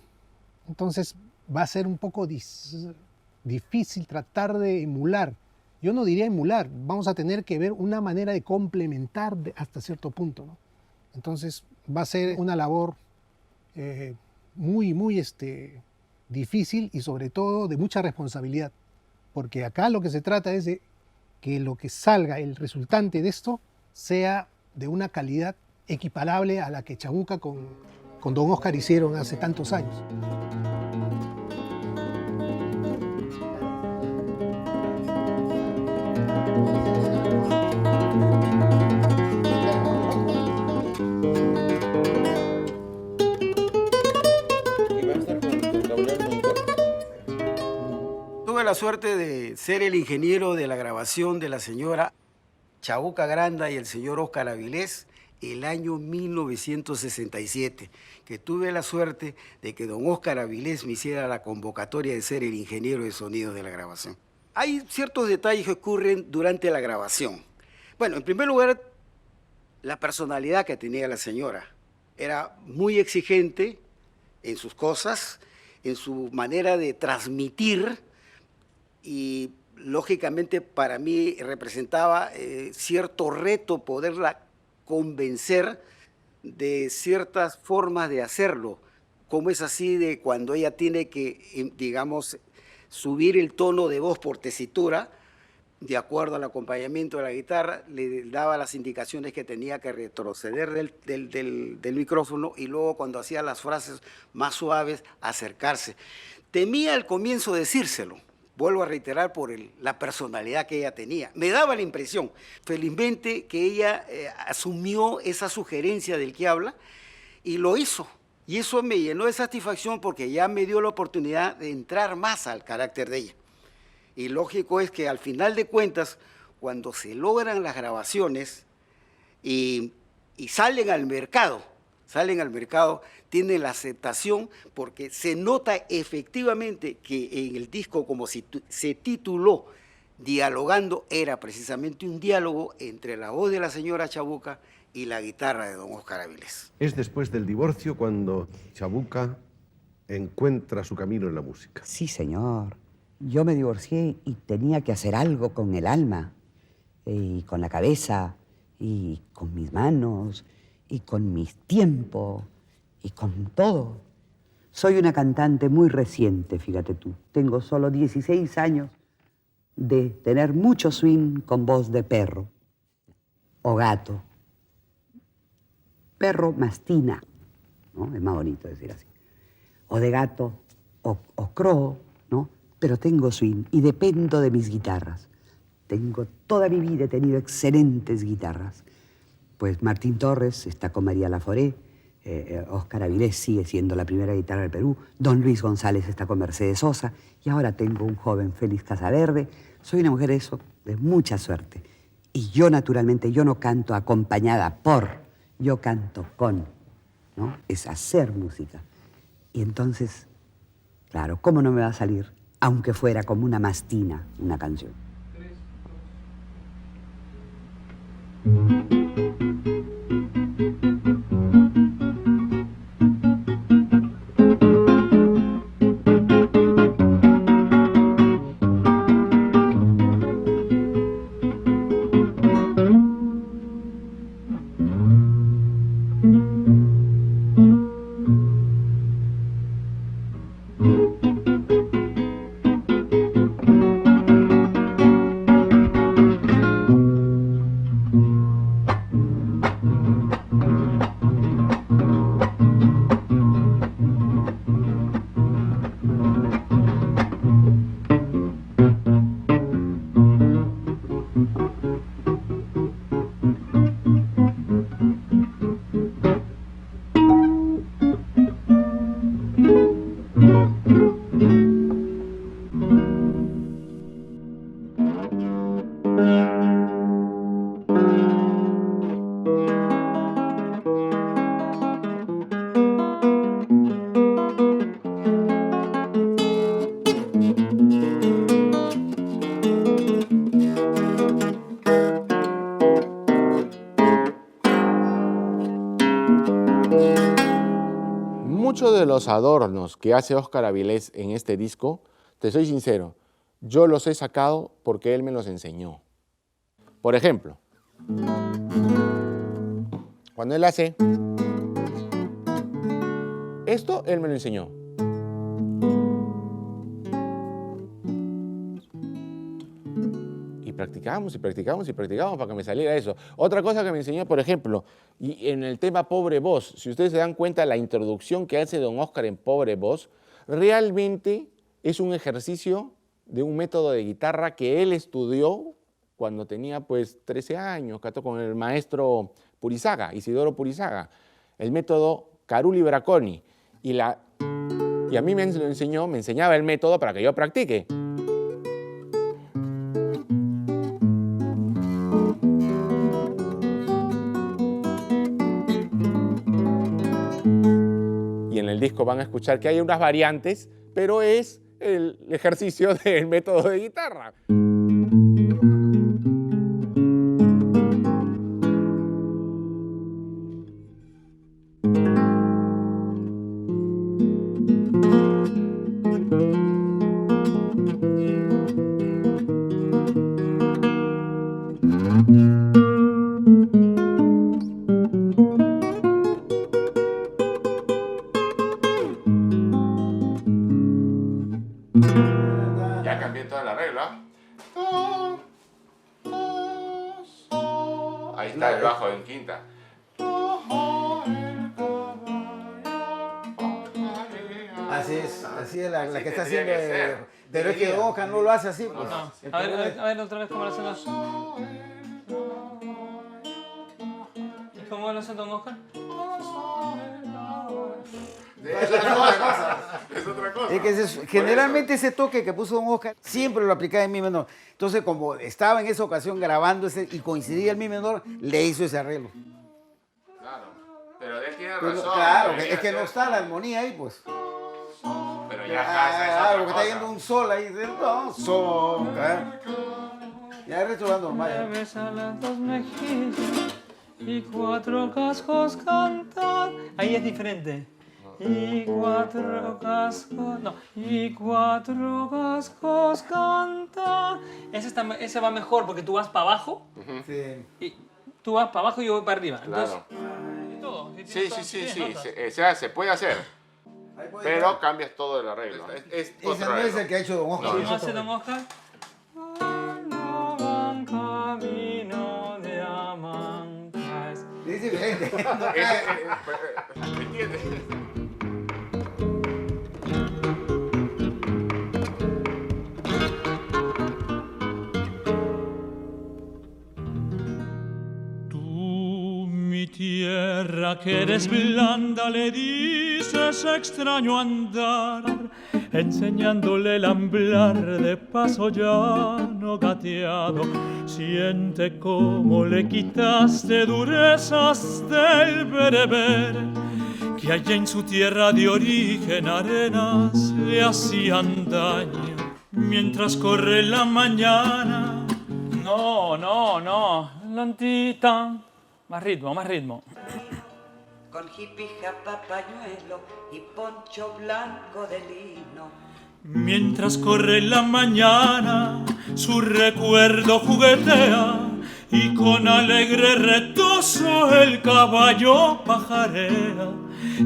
Entonces va a ser un poco difícil tratar de emular. Yo no diría emular, vamos a tener que ver una manera de complementar hasta cierto punto, ¿no? Entonces va a ser una labor muy difícil y sobre todo de mucha responsabilidad. Porque acá lo que se trata es de que lo que salga, el resultante de esto, sea de una calidad equiparable a la que Chabuca con Don Oscar hicieron hace tantos años. Tuve la suerte de ser el ingeniero de la grabación de la señora Chabuca Granda y el señor Óscar Avilés el año 1967, que tuve la suerte de que don Óscar Avilés me hiciera la convocatoria de ser el ingeniero de sonido de la grabación. Hay ciertos detalles que ocurren durante la grabación. Bueno, en primer lugar, la personalidad que tenía la señora. Era muy exigente en sus cosas, en su manera de transmitir, y lógicamente para mí representaba cierto reto poderla convencer de ciertas formas de hacerlo, como es así de cuando ella tiene que, digamos, subir el tono de voz por tesitura, de acuerdo al acompañamiento de la guitarra, le daba las indicaciones que tenía que retroceder del micrófono y luego cuando hacía las frases más suaves, acercarse. Temía al comienzo decírselo, vuelvo a reiterar por la personalidad que ella tenía. Me daba la impresión, felizmente, que ella asumió esa sugerencia del que habla y lo hizo. Y eso me llenó de satisfacción porque ya me dio la oportunidad de entrar más al carácter de ella. Y lógico es que al final de cuentas, cuando se logran las grabaciones y salen al mercado, tienen la aceptación porque se nota efectivamente que en el disco, como se tituló Dialogando, era precisamente un diálogo entre la voz de la señora Chabuca y la guitarra de don Óscar Avilés. Es después del divorcio cuando Chabuca encuentra su camino en la música. Sí, señor. Yo me divorcié y tenía que hacer algo con el alma, y con la cabeza, y con mis manos, y con mi tiempo, y con todo. Soy una cantante muy reciente, fíjate tú. Tengo solo 16 años de tener mucho swing con voz de perro o gato. Perro mastina, ¿no? Es más bonito decir así. o de gato, o crow, ¿no? Pero tengo swing y dependo de mis guitarras. Toda mi vida he tenido excelentes guitarras. Pues Martín Torres está con María Laforé, Óscar Avilés sigue siendo la primera guitarra del Perú, Don Luis González está con Mercedes Sosa, y ahora tengo un joven Félix Casaverde. Soy una mujer de mucha suerte. Y yo, naturalmente, yo no canto acompañada por, yo canto con, ¿no? Es hacer música. Y entonces, claro, ¿cómo no me va a salir? Aunque fuera como una mastina, una canción. Muchos de los adornos que hace Óscar Avilés en este disco, te soy sincero, yo los he sacado porque él me los enseñó. Por ejemplo, cuando él hace esto, él me lo enseñó. Y practicamos y practicamos y practicamos para que me saliera eso. Otra cosa que me enseñó, por ejemplo, y en el tema Pobre Voz, si ustedes se dan cuenta, la introducción que hace don Óscar en Pobre Voz, realmente es un ejercicio de un método de guitarra que él estudió cuando tenía pues 13 años, con el maestro Purizaga, Isidoro Purizaga, el método Caruli Braconi. Y a mí me enseñaba el método para que yo practique. Y en el disco van a escuchar que hay unas variantes, pero es el ejercicio del método de guitarra. Ya cambié toda la regla. Ahí está el bajo en quinta. Así es la que está haciendo. Pero es que Óscar no lo hace así. Pues. No. A ver otra vez cómo lo hacemos. ¿Cómo lo hace don Óscar? Es otra cosa. Es que generalmente ese toque que puso don Óscar siempre lo aplicaba en mi menor. Entonces, como estaba en esa ocasión grabando y coincidía el mi menor, le hizo ese arreglo. Claro, pero él tiene razón. Claro, es que no está la armonía ahí, pues. Pero ya casa porque está yendo un sol ahí. No, sol. Ya el resto va normal. Besan las dos mejillas y cuatro cascos cantan. Ahí es diferente. Y cuatro cascos, no, y cuatro cascos cantan. Ese va mejor porque tú vas para abajo. Sí. Y tú vas para abajo y yo voy para arriba. Claro. Entonces, todo. Sí, se puede hacer. Pero cambias todo el arreglo. Ese no es el que ha hecho don Óscar. ¿Cómo hace don Óscar? No van camino de amantes. Es diferente. ¿Entiendes? Mi tierra que eres blanda, le dices extraño andar, enseñándole el amblar de paso llano gateado. Siente cómo le quitaste durezas del bereber, que allá en su tierra de origen arenas le hacían daño. Mientras corre la mañana. No, lentita. Más ritmo. Con jipija, papañuelo y poncho blanco de lino. Mientras corre la mañana, su recuerdo juguetea y con alegre retozo el caballo pajarea.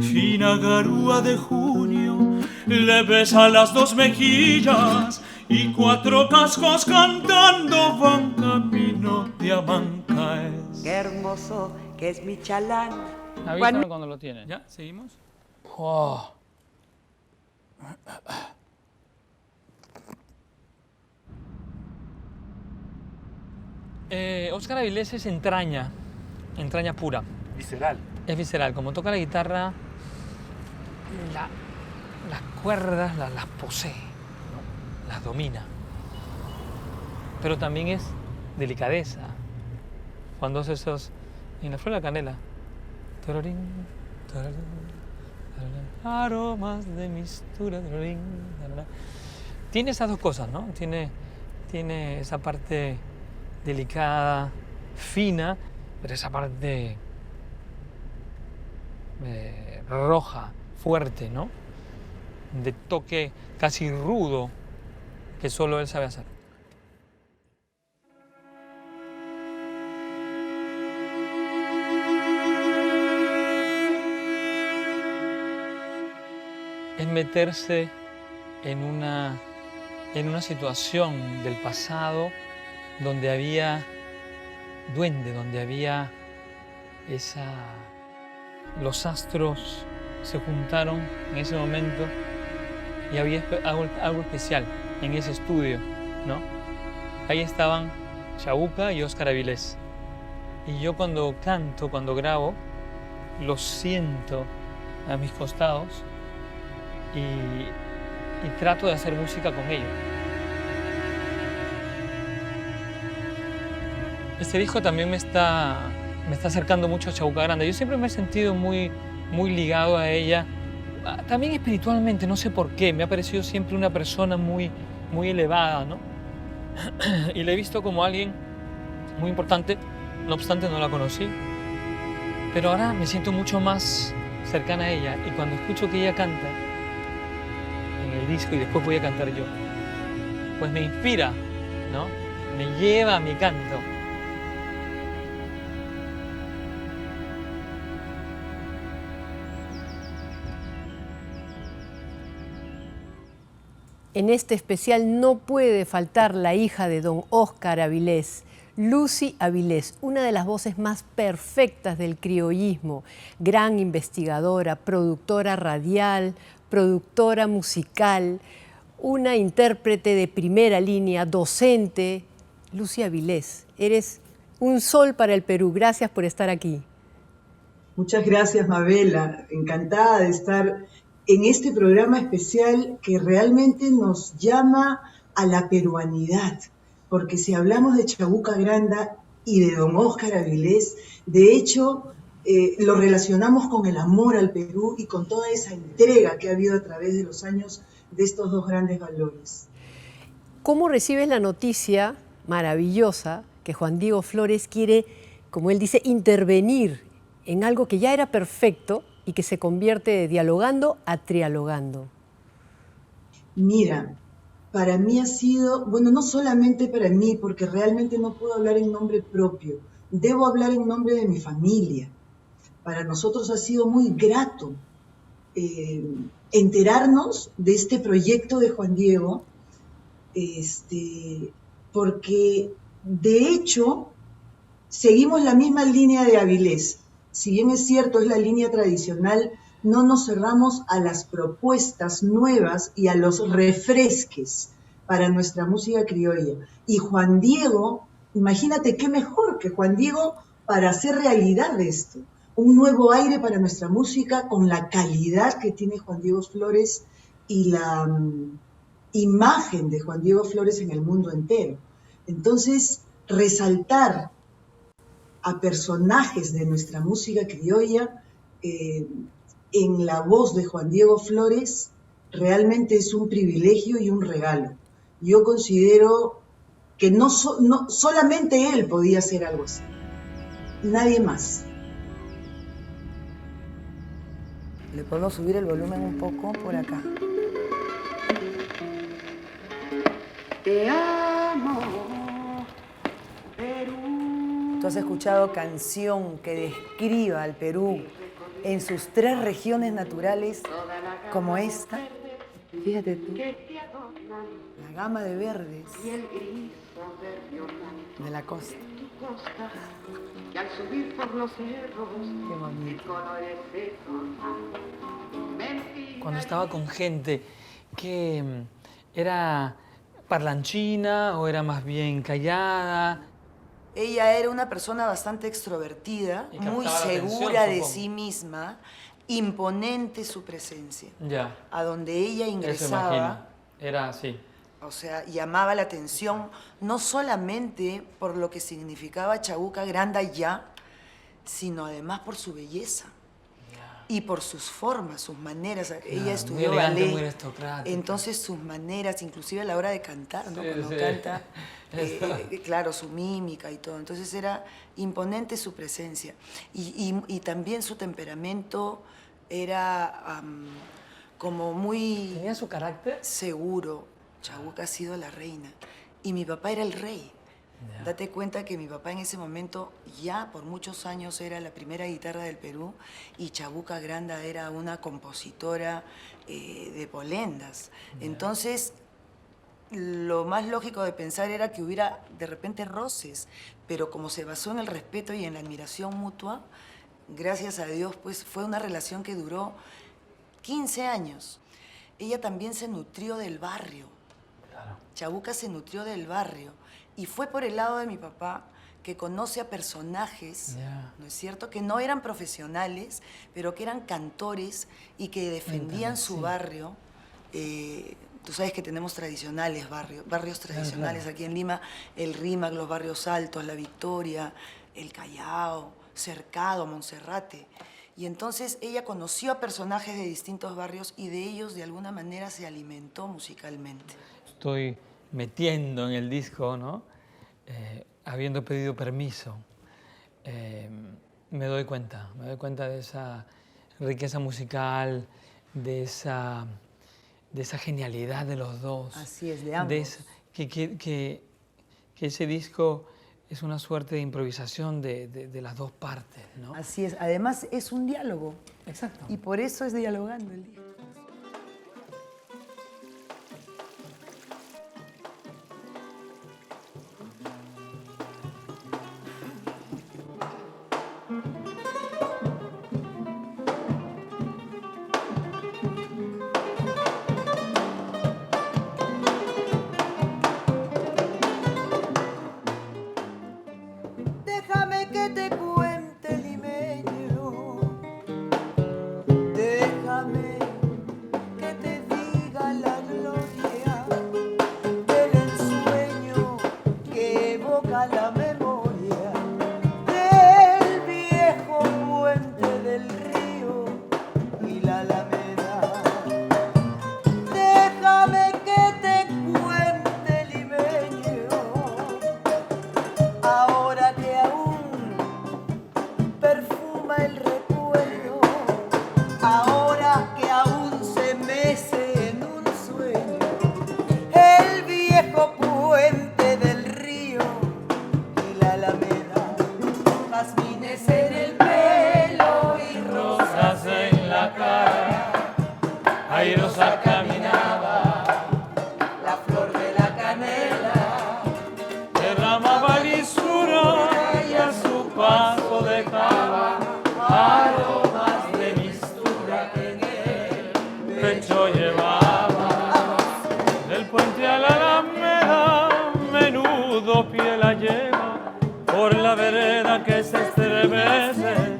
Fina garúa de junio le besa las dos mejillas y cuatro cascos cantando van camino de Amancaes. Qué hermoso que es mi chalán. Avísame cuando lo tienes. ¿Ya? ¿Seguimos? Oh. Óscar Avilés es entraña pura. Visceral. Es visceral. Como toca la guitarra, las cuerdas las posee, ¿no? Las domina. Pero también es delicadeza. Cuando hace esos... En la flor de la canela. Tororín, tororín, tororín, aromas de mistura. Tororín, tororín. Tiene esas dos cosas, ¿no? Tiene esa parte delicada, fina, pero esa parte roja, fuerte, ¿no? De toque casi rudo que solo él sabe hacer. Es meterse en una situación del pasado donde había duende, donde había los astros se juntaron en ese momento y había algo especial en ese estudio, ¿no? Ahí estaban Chabuca y Óscar Avilés. Y yo cuando canto, cuando grabo, los siento a mis costados y trato de hacer música con ellos. Este disco también me está acercando mucho a Chabuca Granda. Yo siempre me he sentido muy ligado a ella, también espiritualmente, no sé por qué. Me ha parecido siempre una persona muy elevada, ¿no? Y la he visto como alguien muy importante, no obstante no la conocí. Pero ahora me siento mucho más cercana a ella y cuando escucho que ella canta en el disco y después voy a cantar yo, pues me inspira, ¿no? Me lleva a mi canto. En este especial no puede faltar la hija de don Óscar Avilés, Lucy Avilés, una de las voces más perfectas del criollismo, gran investigadora, productora radial, productora musical, una intérprete de primera línea, docente. Lucy Avilés, eres un sol para el Perú. Gracias por estar aquí. Muchas gracias, Mabela. Encantada de estar en este programa especial que realmente nos llama a la peruanidad, porque si hablamos de Chabuca Granda y de don Óscar Avilés, de hecho lo relacionamos con el amor al Perú y con toda esa entrega que ha habido a través de los años de estos dos grandes valores. ¿Cómo recibes la noticia maravillosa que Juan Diego Flores quiere, como él dice, intervenir en algo que ya era perfecto y que se convierte de dialogando a trialogando? Mira, para mí ha sido, bueno, no solamente para mí, porque realmente no puedo hablar en nombre propio, debo hablar en nombre de mi familia. Para nosotros ha sido muy grato enterarnos de este proyecto de Juan Diego, porque de hecho seguimos la misma línea de Avilés. Si bien es cierto, es la línea tradicional, no nos cerramos a las propuestas nuevas y a los refresques para nuestra música criolla. Y Juan Diego, imagínate qué mejor que Juan Diego para hacer realidad esto. Un nuevo aire para nuestra música con la calidad que tiene Juan Diego Flores y la imagen de Juan Diego Flores en el mundo entero. Entonces, resaltar a personajes de nuestra música criolla en la voz de Juan Diego Flores realmente es un privilegio y un regalo. Yo considero que no solamente él podía hacer algo así, nadie más. Le podemos subir el volumen un poco por acá. Te amo, Perú. ¿Tú has escuchado canción que describa al Perú en sus 3 regiones naturales como esta? Fíjate tú, la gama de verdes de la costa. Y al subir por los cerros, qué bonito. Cuando estaba con gente que era parlanchina o era más bien callada. Ella era una persona bastante extrovertida, muy segura de sí misma, imponente su presencia. Ya. A donde ella Eso ingresaba, imagino. Era así. o sea, llamaba la atención no solamente por lo que significaba Chabuca Granda ya, sino además por su belleza y por sus formas, sus maneras. Ella estudió muy elegante, ballet, muy aristocrática. entonces sus maneras, inclusive a la hora de cantar, ¿no? Sí, Cuando sí. canta, claro, su mímica y todo. Entonces era imponente su presencia. Y también su temperamento era como muy... ¿Tenía su carácter? Seguro. Chabuca ha sido la reina. Y mi papá era el rey. Ya. Date cuenta que mi papá en ese momento ya por muchos años era la primera guitarra del Perú y Chabuca Granda era una compositora de polendas. Ya. Entonces, lo más lógico de pensar era que hubiera de repente roces, pero como se basó en el respeto y en la admiración mutua, gracias a Dios, pues fue una relación que duró 15 años. Ella también se nutrió del barrio. Claro. Chabuca se nutrió del barrio. Y fue por el lado de mi papá que conoce a personajes, ¿no es cierto?, que no eran profesionales, pero que eran cantores y que defendían su barrio. Tú sabes que tenemos tradicionales barrios tradicionales claro. aquí en Lima, el Rímac, los barrios altos, La Victoria, el Callao, Cercado, Monserrate. Y entonces ella conoció a personajes de distintos barrios y de ellos de alguna manera se alimentó musicalmente. Estoy metiendo en el disco, ¿no? Habiendo pedido permiso, me doy cuenta de esa riqueza musical, de esa genialidad de los dos. Así es, de ambos. Que ese disco es una suerte de improvisación de las dos partes, ¿no? Así es, además es un diálogo. Exacto. Y por eso es dialogando el disco. Déjame que te cuente, limeño. Déjame que te diga la gloria del ensueño que evoca la memoria del viejo puente del río y la alameda. Déjame que te cuente, limeño. Ahora que aún perfuma el recuerdo, ahora que aún se mece en un sueño, el viejo puente del río y la alameda, jazmines en el pelo y rosas en la cara, airosa caminaba la flor de la canela. Derramaba lisura y a su paso dejaba aromas de mistura que en el pecho llevaba. Del puente a la alameda, menudo pie la lleva por la vereda vereda que se estremece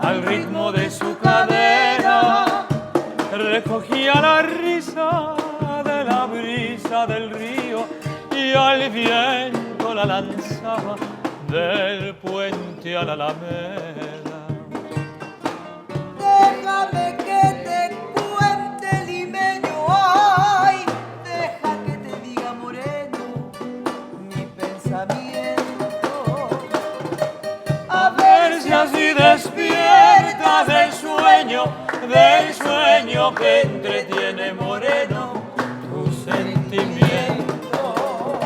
al ritmo de su cadera. Recogía la risa de la brisa del río y al viento la lanzaba del puente a la alameda. Déjame que te cuente, limeño, ay, deja que te diga, moreno, mi pensamiento. A ver si así despiertas del sueño que entretiene, moreno, tu sentimiento.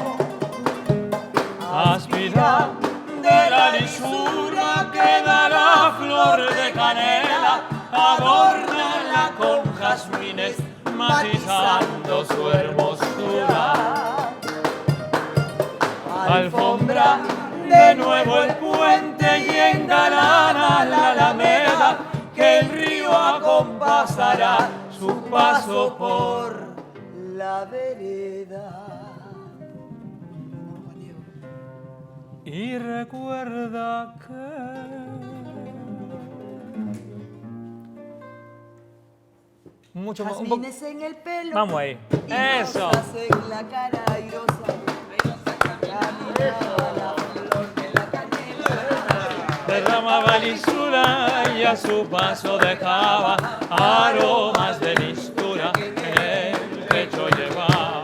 Aspira de la lisura que da la flor de canela, adórnala con jazmines, matizando su hermosura. Alfombra de nuevo el puente y engalana la alameda, que el río acompasará su paso por la vereda. Y recuerda que mucho más. Jazmines en el pelo. Vamos ahí. Y Eso. rosas en la cara airosa. Caminaba la flor de la canela. Derramaba lisura y a su paso dejaba aromas de mistura que el pecho llevaba.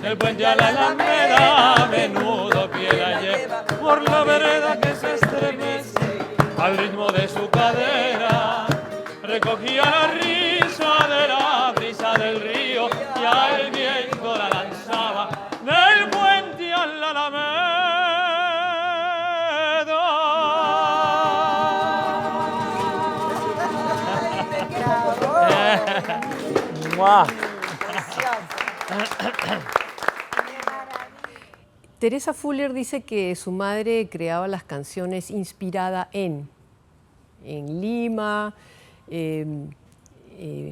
El puente a la alameda a menudo pie la lleva por la vereda que se estremece al ritmo de su cadera. Recogía la risa de la brisa del río y al viento la lanzaba del puente a la alameda. Teresa Fuller dice que su madre creaba las canciones inspirada en Lima,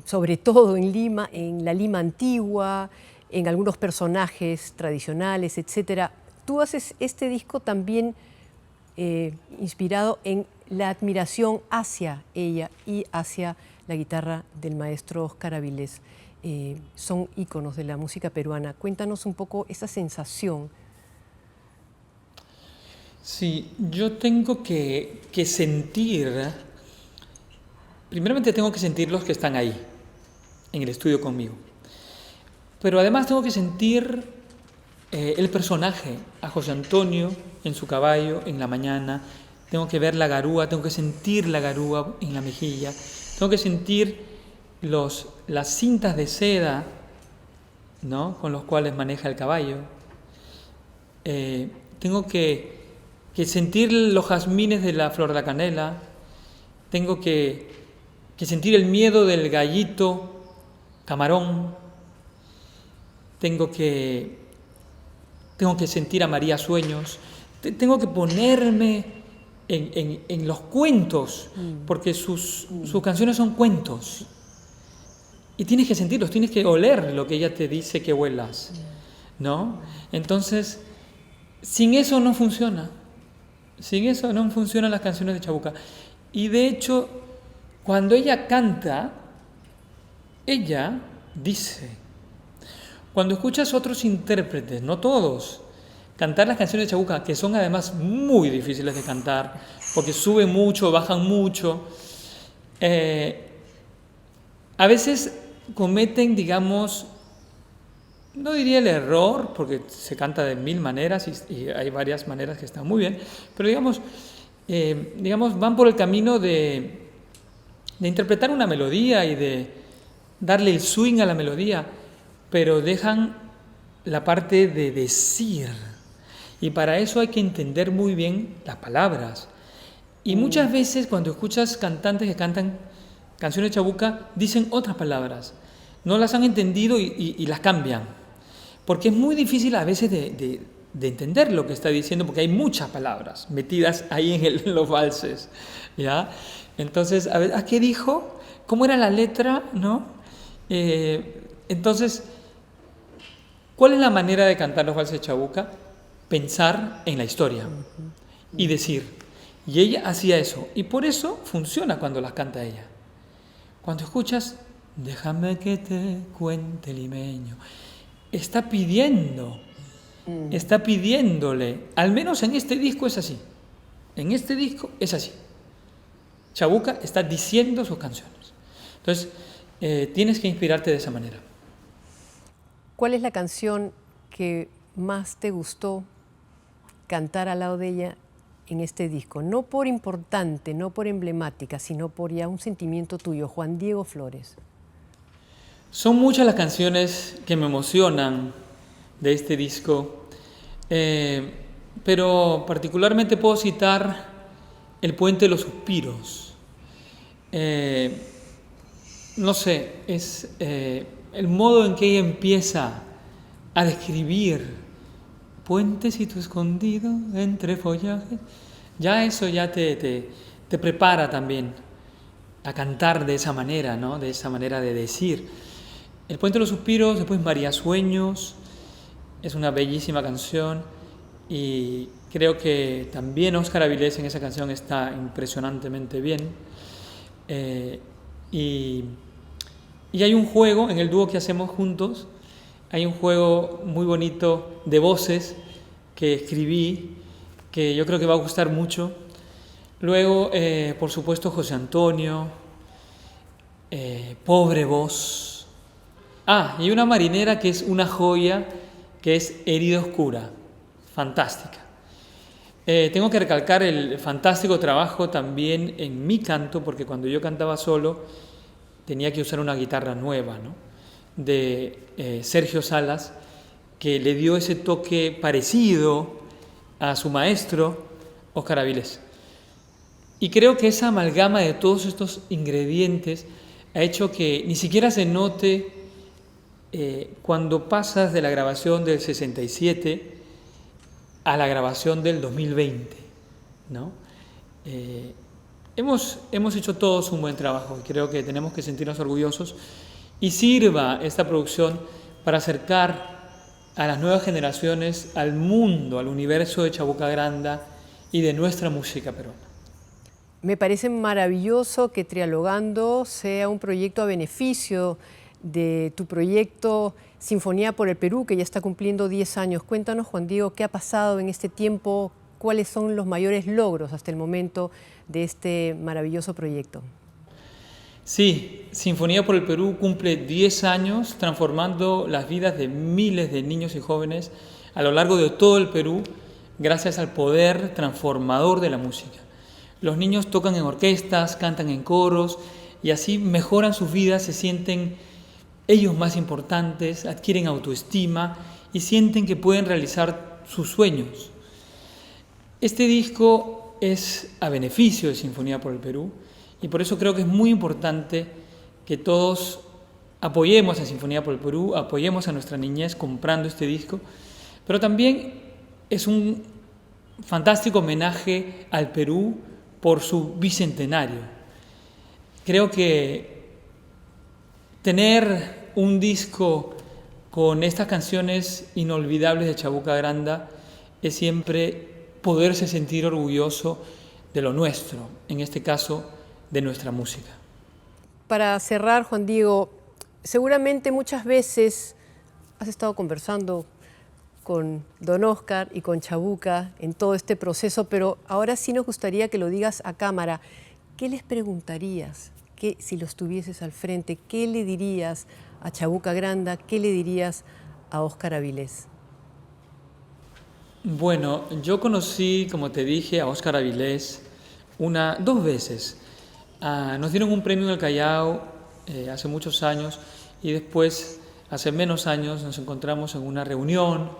sobre todo en Lima, en la Lima antigua, en algunos personajes tradicionales, etc. Tú haces este disco también inspirado en la admiración hacia ella y hacia la guitarra del maestro Óscar Avilés. Son íconos de la música peruana. Cuéntanos un poco esa sensación. Sí, yo tengo que sentir, primeramente tengo que sentir los que están ahí, en el estudio conmigo, pero además tengo que sentir el personaje, a José Antonio en su caballo en la mañana, tengo que ver la garúa, tengo que sentir la garúa en la mejilla, tengo que sentir las cintas de seda, ¿no?, con los cuales maneja el caballo, tengo que sentir los jazmines de la flor de la canela, tengo que sentir el miedo del gallito camarón, tengo que sentir a María Sueños, tengo que ponerme en los cuentos, porque sus canciones son cuentos, y tienes que sentirlos, tienes que oler lo que ella te dice que huelas, ¿no? Entonces, sin eso no funciona. Sin eso no funcionan las canciones de Chabuca. Y de hecho, cuando ella canta, ella dice, cuando escuchas otros intérpretes, no todos, cantar las canciones de Chabuca, que son además muy difíciles de cantar, porque suben mucho, bajan mucho, a veces cometen, digamos, no diría el error, porque se canta de 1000 maneras y hay varias maneras que están muy bien, pero digamos van por el camino de interpretar una melodía y de darle el swing a la melodía, pero dejan la parte de decir. Y para eso hay que entender muy bien las palabras. Y muchas veces cuando escuchas cantantes que cantan canciones de Chabuca, dicen otras palabras. No las han entendido y las cambian. Porque es muy difícil a veces de entender lo que está diciendo, porque hay muchas palabras metidas ahí en los valses, ¿ya? Entonces, a ver, ¿a qué dijo? ¿Cómo era la letra? ¿No? Entonces, ¿cuál es la manera de cantar los valses de Chabuca? Pensar en la historia y decir. Y ella hacía eso. Y por eso funciona cuando las canta ella. Cuando escuchas, déjame que te cuente limeño, está pidiéndole, al menos en este disco es así. En este disco es así. Chabuca está diciendo sus canciones. Entonces, tienes que inspirarte de esa manera. ¿Cuál es la canción que más te gustó cantar al lado de ella en este disco? No por importante, no por emblemática, sino por ya un sentimiento tuyo, Juan Diego Flores. Son muchas las canciones que me emocionan de este disco, pero particularmente puedo citar El Puente de los Suspiros. No sé, es el modo en que ella empieza a describir puentecito escondido entre follaje. Ya eso ya te prepara también a cantar de esa manera, ¿no? De esa manera de decir. El Puente de los Suspiros, después María Sueños, es una bellísima canción y creo que también Óscar Avilés en esa canción está impresionantemente bien. Y hay un juego en el dúo que hacemos juntos, hay un juego muy bonito de voces que escribí, que yo creo que va a gustar mucho. Luego, por supuesto, José Antonio, Pobre Voz. Y una marinera que es una joya, que es Herida Oscura, fantástica. Tengo que recalcar el fantástico trabajo también en mi canto, porque cuando yo cantaba solo tenía que usar una guitarra nueva, ¿no? De Sergio Salas, que le dio ese toque parecido a su maestro, Óscar Avilés. Y creo que esa amalgama de todos estos ingredientes ha hecho que ni siquiera se note cuando pasas de la grabación del 67 a la grabación del 2020, ¿no? Hemos hecho todos un buen trabajo y creo que tenemos que sentirnos orgullosos y sirva esta producción para acercar a las nuevas generaciones al mundo, al universo de Chabuca Granda y de nuestra música peruana. Me parece maravilloso que Trialogando sea un proyecto a beneficio de tu proyecto Sinfonía por el Perú, que ya está cumpliendo 10 años. Cuéntanos, Juan Diego, qué ha pasado en este tiempo, cuáles son los mayores logros hasta el momento de este maravilloso proyecto. Sí, Sinfonía por el Perú cumple 10 años transformando las vidas de miles de niños y jóvenes a lo largo de todo el Perú gracias al poder transformador de la música. Los niños tocan en orquestas, cantan en coros y así mejoran sus vidas, se sienten ellos más importantes, adquieren autoestima y sienten que pueden realizar sus sueños. Este disco es a beneficio de Sinfonía por el Perú y por eso creo que es muy importante que todos apoyemos a Sinfonía por el Perú, apoyemos a nuestra niñez comprando este disco, pero también es un fantástico homenaje al Perú por su bicentenario. Creo que tener un disco con estas canciones inolvidables de Chabuca Granda es siempre poderse sentir orgulloso de lo nuestro, en este caso de nuestra música. Para cerrar, Juan Diego, seguramente muchas veces has estado conversando con don Óscar y con Chabuca en todo este proceso, pero ahora sí nos gustaría que lo digas a cámara. ¿Qué les preguntarías? Si los tuvieses al frente, ¿qué le dirías a Chabuca Granda? ¿Qué le dirías a Óscar Avilés? Bueno, yo conocí, como te dije, a Óscar Avilés dos veces. Nos dieron un premio en el Callao hace muchos años y después, hace menos años, nos encontramos en una reunión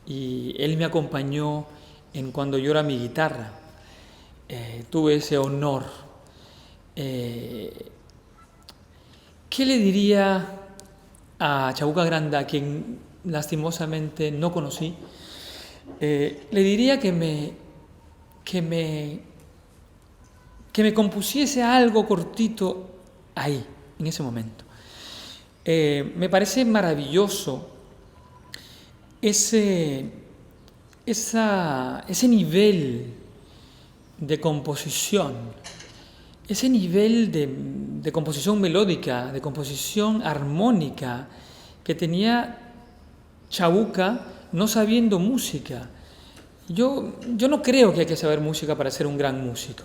y él me acompañó en cuando yo era mi guitarra. Tuve ese honor. ¿Qué le diría a Chabuca Granda, a quien lastimosamente no conocí? Le diría que me compusiese algo cortito ahí, en ese momento. Me parece maravilloso ese nivel de composición, ese nivel de composición melódica, de composición armónica que tenía Chabuca no sabiendo música. Yo no creo que hay que saber música para ser un gran músico,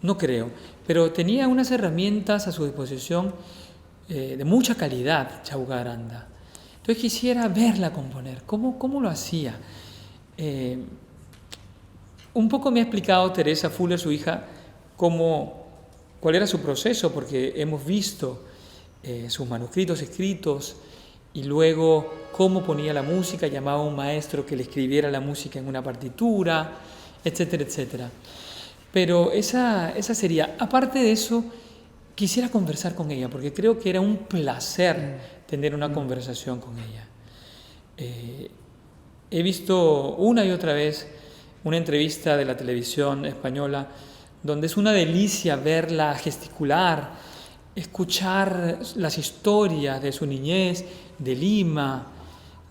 no creo, pero tenía unas herramientas a su disposición de mucha calidad, Chabuca Granda. Entonces quisiera verla componer, cómo lo hacía. Un poco me ha explicado Teresa Fuller, su hija, cuál era su proceso, porque hemos visto sus manuscritos escritos y luego cómo ponía la música, llamaba a un maestro que le escribiera la música en una partitura, etcétera, etcétera. Pero esa sería. Aparte de eso, quisiera conversar con ella, porque creo que era un placer tener una conversación con ella. He visto una y otra vez una entrevista de la televisión española donde es una delicia verla gesticular, escuchar las historias de su niñez, de Lima,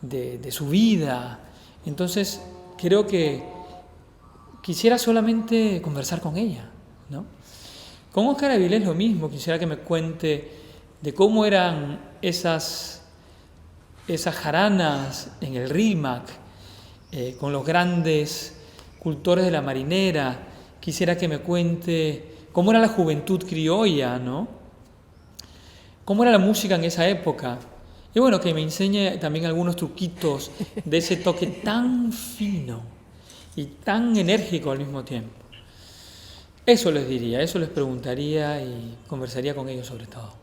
de su vida. Entonces, creo que quisiera solamente conversar con ella, ¿no? Con Óscar Avilés lo mismo, quisiera que me cuente de cómo eran esas jaranas en el Rímac, con los grandes cultores de la marinera. Quisiera que me cuente cómo era la juventud criolla, ¿no? Cómo era la música en esa época. Y bueno, que me enseñe también algunos truquitos de ese toque tan fino y tan enérgico al mismo tiempo. Eso les diría, eso les preguntaría y conversaría con ellos sobre todo.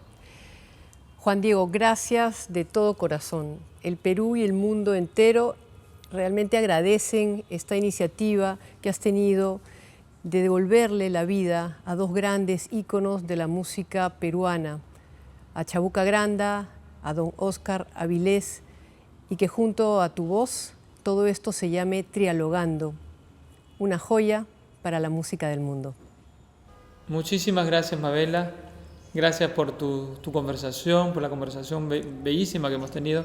Juan Diego, gracias de todo corazón. El Perú y el mundo entero realmente agradecen esta iniciativa que has tenido de devolverle la vida a dos grandes íconos de la música peruana, a Chabuca Granda, a don Óscar Avilés, y que junto a tu voz todo esto se llame Trialogando, una joya para la música del mundo. Muchísimas gracias, Mabela. Gracias por tu conversación, por la conversación bellísima que hemos tenido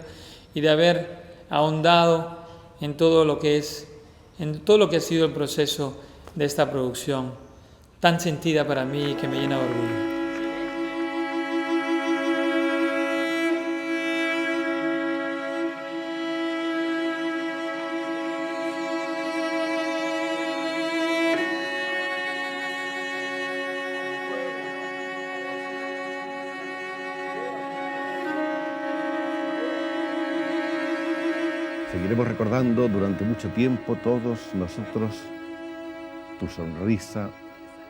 y de haber ahondado en todo lo que ha sido el proceso de esta producción tan sentida para mí y que me llena de orgullo. Seguiremos recordando durante mucho tiempo todos nosotros tu sonrisa,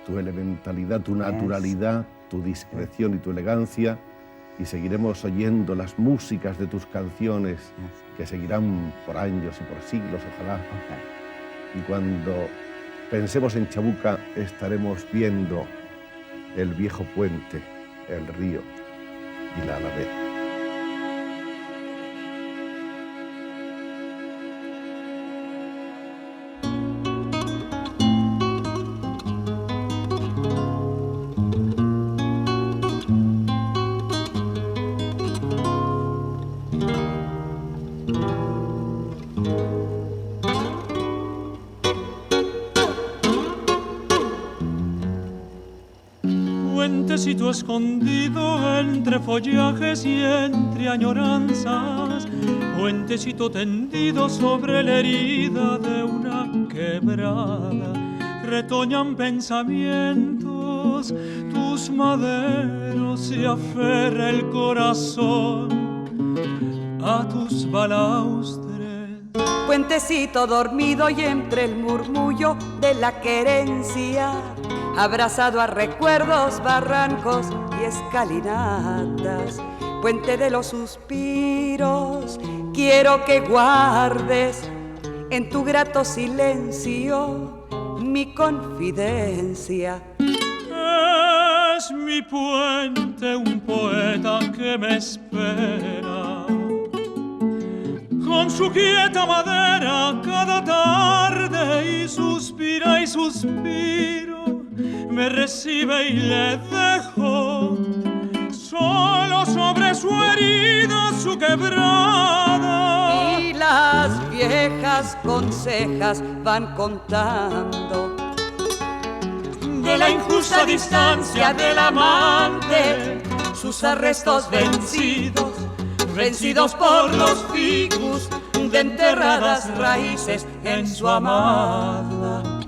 tu elementalidad, tu naturalidad, tu discreción y tu elegancia, y seguiremos oyendo las músicas de tus canciones que seguirán por años y por siglos, ojalá. Y cuando pensemos en Chabuca estaremos viendo el viejo puente, el río y la alameda. Puentecito escondido entre follajes y entre añoranzas, puentecito tendido sobre la herida de una quebrada, retoñan pensamientos, tus maderos se aferra el corazón a tus balaustres. Puentecito dormido y entre el murmullo de la querencia, abrazado a recuerdos, barrancos y escalinatas, puente de los suspiros, quiero que guardes en tu grato silencio mi confidencia. Es mi puente un poeta que me espera, con su quieta madera cada tarde, y suspira y suspiro, me recibe y le dejo solo sobre su herida, su quebrada. Y las viejas consejas van contando la injusta distancia del amante, sus arrestos vencidos, vencidos por los ficus de enterradas raíces en su amada.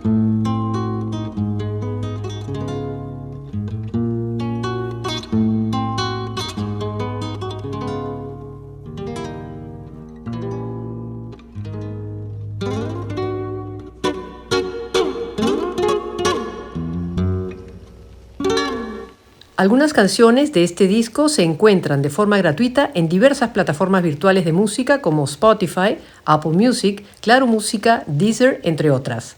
Algunas canciones de este disco se encuentran de forma gratuita en diversas plataformas virtuales de música como Spotify, Apple Music, Claro Música, Deezer, entre otras.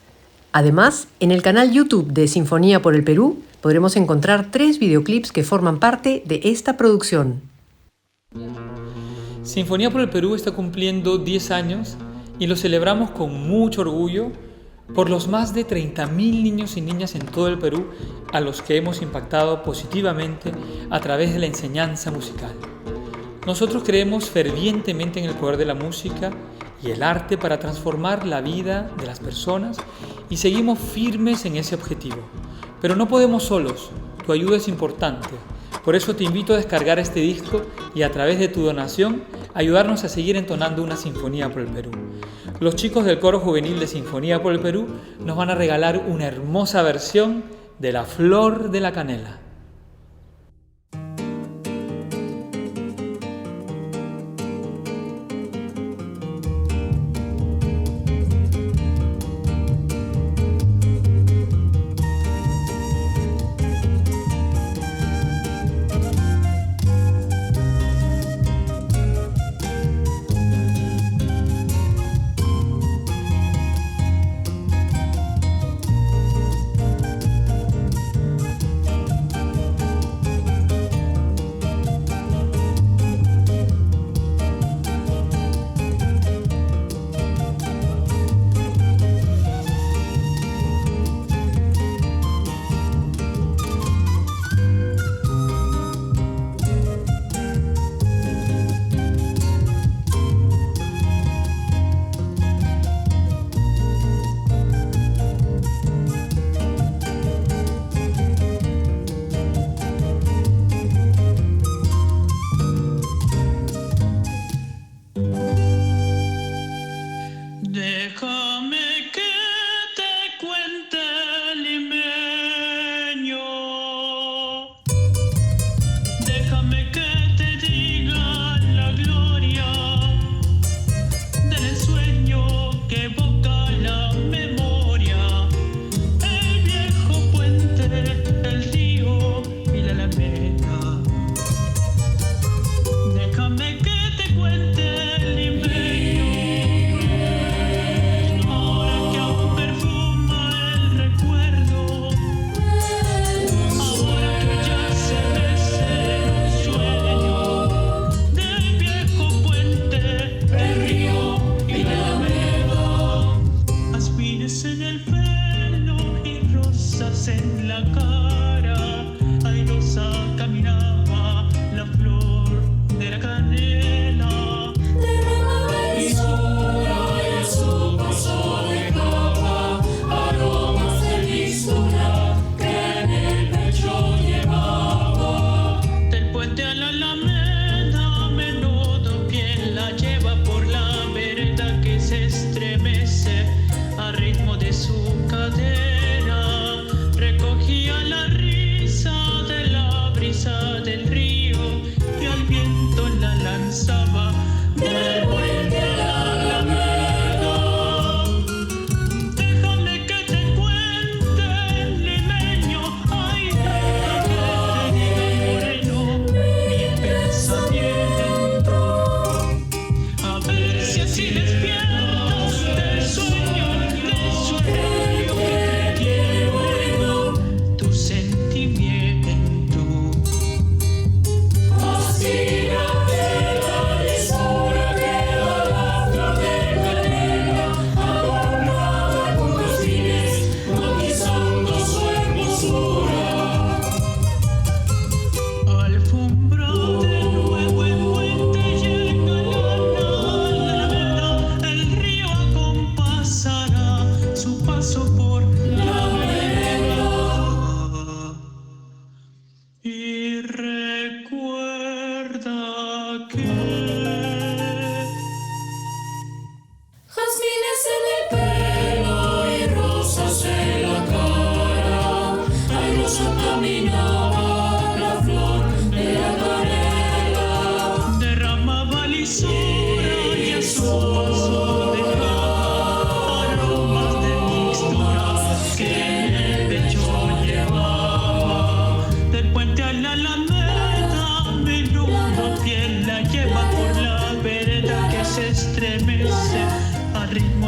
Además, en el canal YouTube de Sinfonía por el Perú podremos encontrar 3 videoclips que forman parte de esta producción. Sinfonía por el Perú está cumpliendo 10 años y lo celebramos con mucho orgullo por los más de 30.000 niños y niñas en todo el Perú a los que hemos impactado positivamente a través de la enseñanza musical. Nosotros creemos fervientemente en el poder de la música y el arte para transformar la vida de las personas y seguimos firmes en ese objetivo. Pero no podemos solos, tu ayuda es importante. Por eso te invito a descargar este disco y a través de tu donación ayudarnos a seguir entonando una sinfonía por el Perú. Los chicos del coro juvenil de Sinfonía por el Perú nos van a regalar una hermosa versión de La Flor de la Canela.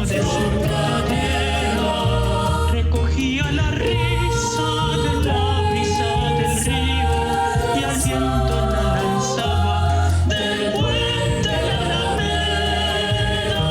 de otra tierra, recogía la risa de la brisa del río y al viento la lanzaba del puente de la Alameda.